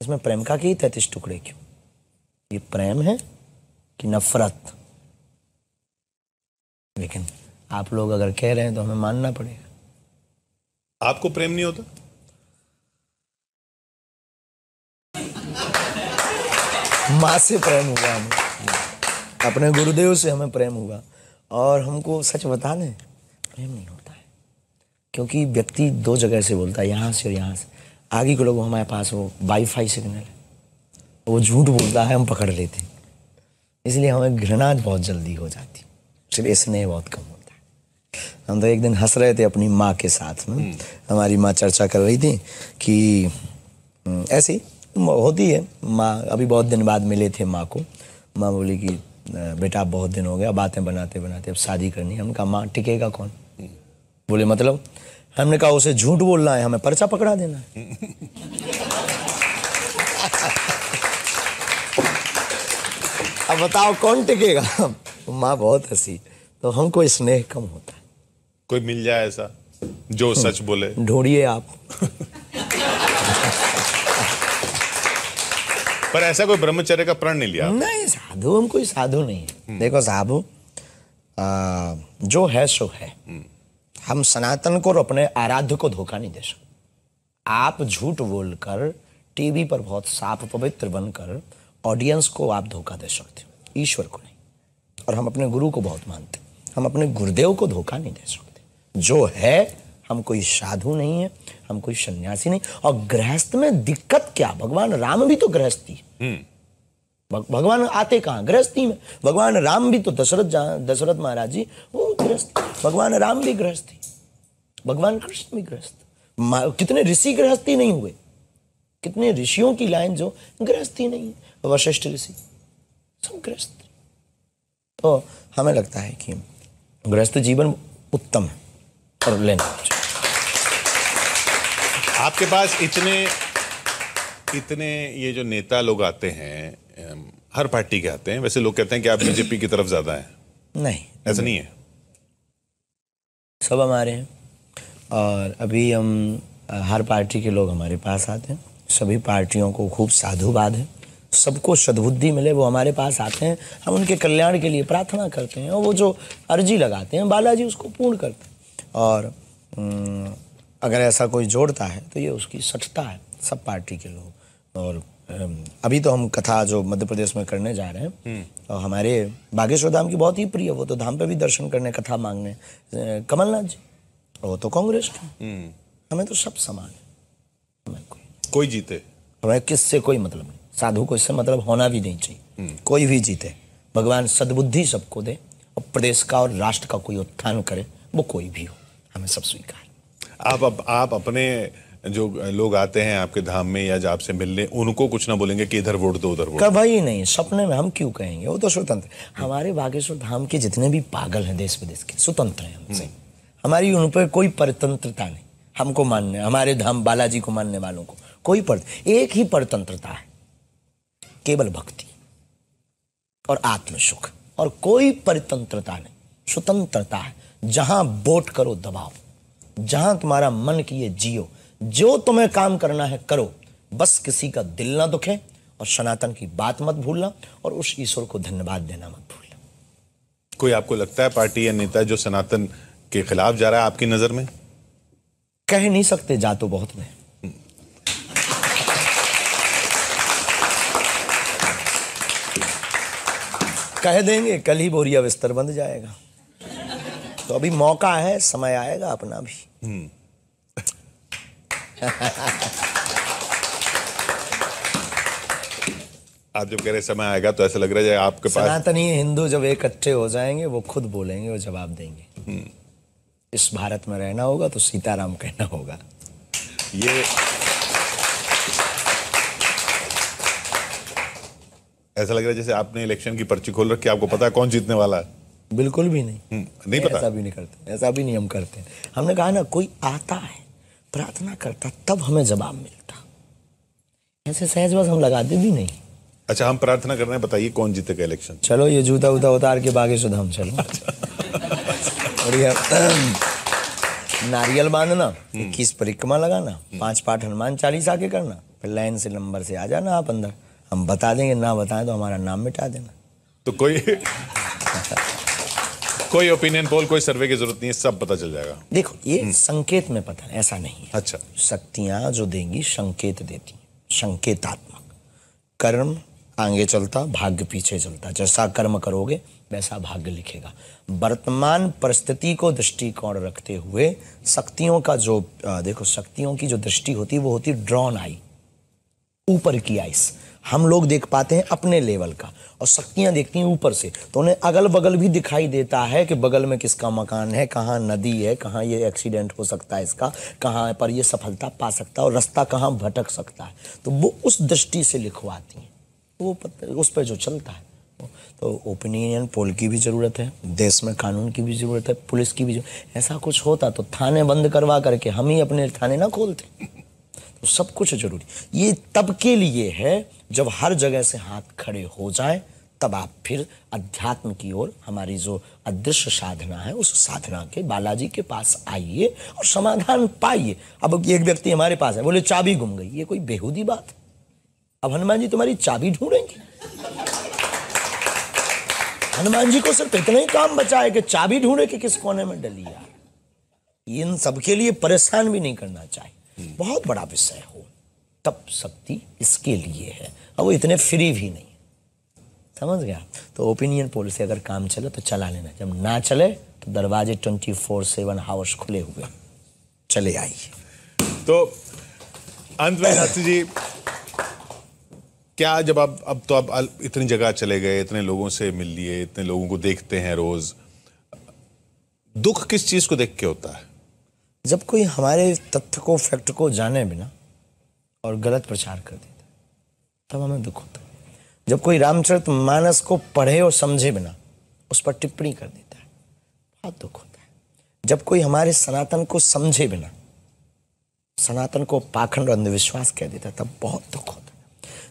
इसमें प्रेमिका के ही 33 टुकड़े क्यों? ये प्रेम है कि नफरत? लेकिन आप लोग अगर कह रहे हैं तो हमें मानना पड़ेगा। आपको प्रेम नहीं होता? माँ से प्रेम हुआ हमें, अपने गुरुदेव से हमें प्रेम हुआ, और हमको सच बता दें प्रेम नहीं होता है। क्योंकि व्यक्ति दो जगह से बोलता है, यहाँ से और यहाँ से। आगे के लोग हमारे पास वो वाईफाई सिग्नल है, वो झूठ बोलता है, हम पकड़ लेते हैं। इसलिए हमें घृणा बहुत जल्दी हो जाती, इसलिए स्नेह बहुत कम होता है। हम तो एक दिन हंस रहे थे अपनी माँ के साथ में, हमारी माँ चर्चा कर रही थी कि ऐसी होती है माँ। अभी बहुत दिन बाद मिले थे माँ को, माँ बोली कि बेटा आप बहुत दिन हो गया, बातें बनाते बनाते अब शादी करनी है। हमने कहा माँ टिकेगा कौन? बोले मतलब? हमने कहा उसे झूठ बोलना है, हमें पर्चा पकड़ा देना है। अब बताओ कौन टिकेगा? माँ बहुत हंसी। तो हमको स्नेह कम होता है। कोई मिल जाए ऐसा जो सच बोले, ढूंढिए आप। पर ऐसा कोई ब्रह्मचर्य का प्रण नहीं लिया? नहीं, साधु हम कोई साधु नहीं है। देखो साधु जो है सो है। हम सनातन को और अपने आराध्य को धोखा नहीं दे सकते। आप झूठ बोलकर टीवी पर बहुत साफ पवित्र बनकर ऑडियंस को आप धोखा दे सकते हो, ईश्वर को नहीं। और हम अपने गुरु को बहुत मानते हैं, हम अपने गुरुदेव को धोखा नहीं दे सकते। जो है, हम कोई साधु नहीं है, हम कोई सन्यासी नहीं। और गृहस्थ में दिक्कत क्या? भगवान राम भी तो गृहस्थी है। भगवान आते कहाँ? गृहस्थी में। भगवान राम भी तो दशरथ महाराज जी वो गृहस्थ, भगवान राम भी गृहस्थी, भगवान कृष्ण भी गृहस्थ। कितने ऋषि गृहस्थी नहीं हुए? कितने ऋषियों की लाइन जो गृहस्थी नहीं है? वशिष्ठ ऋषि सब गृहस्थ। तो हमें लगता है कि गृहस्थ जीवन उत्तम है और लेना चाहिए। आपके पास इतने ये जो नेता लोग आते हैं, हर पार्टी के आते हैं, वैसे लोग कहते हैं कि आप बीजेपी की तरफ ज्यादा हैं। नहीं, ऐसा नहीं है। सब हमारे हैं, और अभी हम हर पार्टी के लोग हमारे पास आते हैं। सभी पार्टियों को खूब साधुवाद है, सबको सद्बुद्धि मिले, वो हमारे पास आते हैं, हम उनके कल्याण के लिए प्रार्थना करते हैं और वो जो अर्जी लगाते हैं बालाजी उसको पूर्ण करते हैं। और अगर ऐसा कोई जोड़ता है तो ये उसकी सठता है, सब पार्टी के लोग। और अभी तो हम कथा जो मध्य प्रदेश में करने जा रहे हैं, और हमारे बागेश्वर धाम की बहुत ही प्रिय, वो तो धाम पे भी दर्शन करने, कथा मांगने कमलनाथ जी, वो तो कांग्रेस के। हमें तो सब समान है, हमें कोई जीते, हमें किससे कोई मतलब नहीं, साधु को इससे मतलब होना भी नहीं चाहिए। कोई भी जीते, भगवान सद्बुद्धि सबको दे और प्रदेश का और राष्ट्र का कोई उत्थान करे, वो कोई भी हो, हमें सब स्वीकार। आप अपने जो लोग आते हैं आपके धाम में या आपसे मिलने, उनको कुछ ना बोलेंगे कि इधर वोट दो उधर वोट? कभी नहीं, सपने में हम क्यों कहेंगे, वो तो स्वतंत्र। हमारे बागेश्वर धाम के जितने भी पागल हैं देश विदेश के, स्वतंत्र हैं हमसे, हमारी उन पर कोई परतंत्रता नहीं। हमको मानने, हमारे धाम बालाजी को मानने वालों को कोई एक ही परतंत्रता है, केवल भक्ति और आत्मसुख, और कोई परतंत्रता नहीं, स्वतंत्रता है। जहां वोट करो दबाओ, जहां तुम्हारा मन किए जियो, जो तुम्हें काम करना है करो, बस किसी का दिल ना दुखे और सनातन की बात मत भूलना और उस ईश्वर को धन्यवाद देना मत भूलना। कोई आपको लगता है पार्टी या नेता जो सनातन के खिलाफ जा रहा है आपकी नजर में? कह नहीं सकते, जा तो बहुत में। कह देंगे कल ही बोरिया बिस्तर बंध जाएगा, तो अभी मौका है, समय आएगा अपना भी। आप जब कह रहे समय आएगा तो ऐसा लग रहा है आपके पास सनातनी हिंदू जब इकट्ठे हो जाएंगे वो खुद बोलेंगे, वो जवाब देंगे। इस भारत में रहना होगा तो सीताराम कहना होगा। ये ऐसा लग रहा है जैसे आपने इलेक्शन की पर्ची खोल रखी, आपको पता है कौन जीतने वाला है? बिल्कुल भी नहीं, नहीं पता। ऐसा भी नहीं करते, ऐसा भी नहीं हम करते। हमने कहा ना, कोई आता है प्रार्थना करता तब हमें जवाब मिलता, ऐसे सहज बस हम लगाते भी नहीं। अच्छा, हम प्रार्थना कर रहे हैं, बताइए कौन जीतेगा इलेक्शन? चलो ये जूता उता उतार के बागेश्वर धाम चलो। और ये नारियल बांधना, 21 परिक्रमा लगाना, 5 पाठ हनुमान चालीसा के करना, फिर लाइन से नंबर से आ जाना आप अंदर। हम बता देंगे, ना बताएं तो हमारा नाम मिटा देना। तो कोई ओपिनियन पोल, कोई सर्वे की जरूरत नहीं है, सब पता चल जाएगा। देखो ये संकेत में पता है, ऐसा नहीं है। अच्छा, शक्तियां जो देंगी संकेत देती, संकेतात्मक। कर्म आगे चलता, भाग्य पीछे चलता। जैसा कर्म करोगे वैसा भाग्य लिखेगा। वर्तमान परिस्थिति को दृष्टिकोण रखते हुए शक्तियों का जो देखो, शक्तियों की जो दृष्टि होती है वो होती है ड्रॉन आई, ऊपर की आइस। हम लोग देख पाते हैं अपने लेवल का, और शक्तियां देखती हैं ऊपर से, तो उन्हें अगल बगल भी दिखाई देता है कि बगल में किसका मकान है, कहाँ नदी है, कहाँ ये एक्सीडेंट हो सकता है इसका, कहाँ पर ये सफलता पा सकता है और रास्ता कहाँ भटक सकता है। तो वो उस दृष्टि से लिखवाती हैं, वो उस पर जो चलता है। तो ओपिनियन पोल की भी ज़रूरत है, देश में कानून की भी ज़रूरत है, पुलिस की भी। ऐसा कुछ होता तो थाने बंद करवा करके हम ही अपने थाने ना खोलते। तो सब कुछ जरूरी, ये तब के लिए है जब हर जगह से हाथ खड़े हो जाए, तब आप फिर अध्यात्म की ओर, हमारी जो अदृश्य साधना है उस साधना के बालाजी के पास आइए और समाधान पाइए। अब एक व्यक्ति हमारे पास है, बोले चाबी गुम गई, ये कोई बेहूदी बात? अब हनुमान जी तुम्हारी चाबी ढूंढेंगे? हनुमान जी को सिर्फ इतना ही काम बचा है कि चाबी ढूंढे कि किस कोने में डली यार। इन सबके लिए परेशान भी नहीं करना चाहिए, बहुत बड़ा विषय हो तब शक्ति इसके लिए है, और वो इतने फ्री भी नहीं, समझ गया? तो ओपिनियन पोल से अगर काम चले तो चला लेना, जब ना चले तो दरवाजे 24/7 हाउस खुले हुए, चले आइए। तो अंत में शास्त्री जी, क्या जब आप इतनी जगह चले गए, इतने लोगों से मिल लिए, इतने लोगों को देखते हैं रोज, दुख किस चीज को देख के होता है? जब कोई हमारे तथ्य को, फैक्ट को जाने बिना और गलत प्रचार कर देता है, तब हमें दुख होता है। जब कोई रामचरितमानस को पढ़े और समझे बिना उस पर टिप्पणी कर देता है, बहुत दुख होता है। जब कोई हमारे सनातन को समझे बिना सनातन को पाखंड और अंधविश्वास कह देता है, तब बहुत दुख होता है।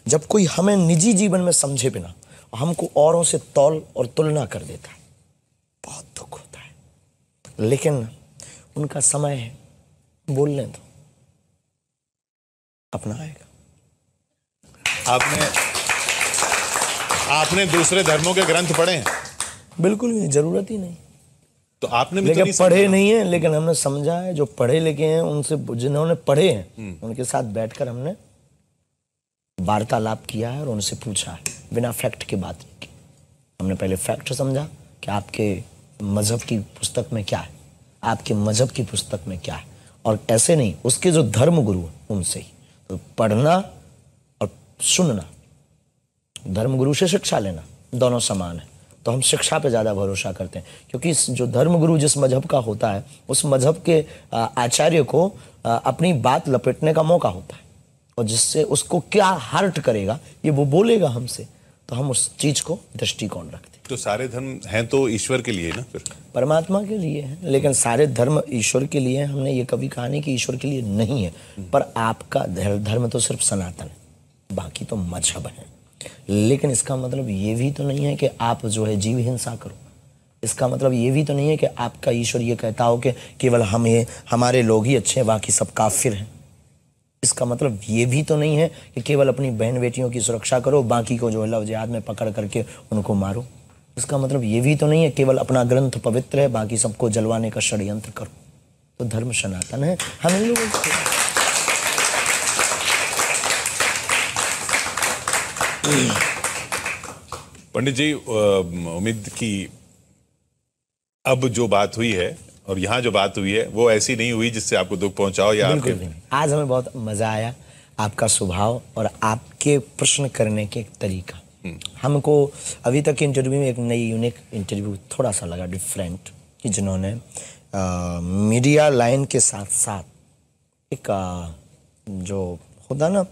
जब कोई हमें निजी जीवन में समझे बिना और हमको औरों से तौल और तुलना कर देता है, बहुत दुख होता है। लेकिन उनका समय है, बोलने दो, अपना आएगा। आपने दूसरे धर्मों के ग्रंथ पढ़े हैं? बिल्कुल भी नहीं, जरूरत ही नहीं। तो आपने भी लेकिन तो नहीं पढ़े समझा? नहीं है, लेकिन हमने समझा है। जो पढ़े लिखे हैं उनसे, जिन्होंने पढ़े हैं उनके साथ बैठकर हमने वार्तालाप किया है और उनसे पूछा है, बिना फैक्ट की बात नहीं की। हमने पहले फैक्ट समझा कि आपके मजहब की पुस्तक में क्या है, आपके मजहब की पुस्तक में क्या है, और ऐसे नहीं, उसके जो धर्म गुरु हैं उनसे ही। तो पढ़ना और सुनना, धर्म गुरु से शिक्षा लेना, दोनों समान है। तो हम शिक्षा पे ज़्यादा भरोसा करते हैं, क्योंकि जो धर्म गुरु जिस मजहब का होता है उस मजहब के आचार्य को अपनी बात लपेटने का मौका होता है, और जिससे उसको क्या हर्ट करेगा ये वो बोलेगा हमसे, तो हम उस चीज़ को दृष्टिकोण रखते हैं। तो सारे धर्म हैं तो ईश्वर के लिए ना, फिर परमात्मा के लिए है, लेकिन सारे धर्म ईश्वर के लिए। हमने ये कभी कहा नहीं कि ईश्वर के लिए नहीं है, पर आपका धर्म तो सिर्फ सनातन है, बाकी तो मजहब है। लेकिन इसका मतलब ये भी तो नहीं है कि आप जो है जीव हिंसा करो। इसका मतलब ये भी तो नहीं है कि आपका ईश्वर ये कहता हो कि केवल हमारे लोग ही अच्छे हैं, बाकी सब काफिर हैं। इसका मतलब ये भी तो नहीं है कि केवल अपनी बहन बेटियों की सुरक्षा करो, बाकी को जो है लव जिहाद में पकड़ करके उनको मारो। इसका मतलब ये भी तो नहीं है केवल अपना ग्रंथ पवित्र है, बाकी सबको जलवाने का षड्यंत्र करो। तो धर्म सनातन है। हम इन लोगों को पंडित जी, उम्मीद की अब जो बात हुई है और यहाँ जो बात हुई है वो ऐसी नहीं हुई जिससे आपको दुख पहुंचाओ या बिल्कुल आपके... नहीं। आज हमें बहुत मजा आया, आपका स्वभाव और आपके प्रश्न करने के तरीका। हमको अभी तक के इंटरव्यू में एक नई यूनिक इंटरव्यू थोड़ा सा लगा डिफरेंट, कि जिन्होंने मीडिया लाइन के साथ साथ एक जो होता ना,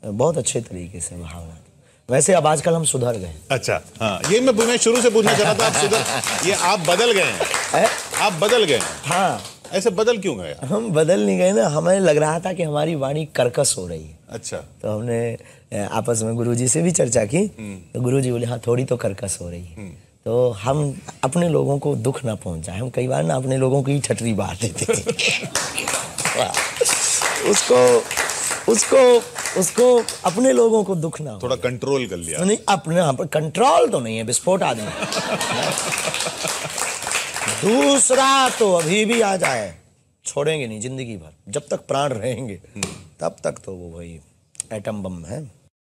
बहुत अच्छे तरीके से भावना। वैसे अब आजकल हम सुधर गए। अच्छा, हाँ, ये मैं शुरू से पूछना चाह रहा था। आप सुधर, ये आप बदल गए हैं, आप बदल गए हैं। हाँ, ऐसे बदल क्यों गए? हम बदल नहीं गए ना, हमें लग रहा था कि हमारी वाणी कर्कश हो रही है। अच्छा, तो हमने आपस में गुरुजी से भी चर्चा की, तो गुरुजी बोले हाँ थोड़ी तो कर्कश हो रही है। तो हम अपने लोगों को दुख ना पहुंचाए। हम कई बार ना अपने लोगों की ठटरी बांट देते उसको अपने लोगों को दुख ना हो। थोड़ा कंट्रोल कर लिया। नहीं, अपने कंट्रोल तो नहीं है, विस्फोट आदमी। दूसरा तो अभी भी आ जाए, छोड़ेंगे नहीं जिंदगी भर, जब तक प्राण रहेंगे तब तक तो वो वही एटम बम है।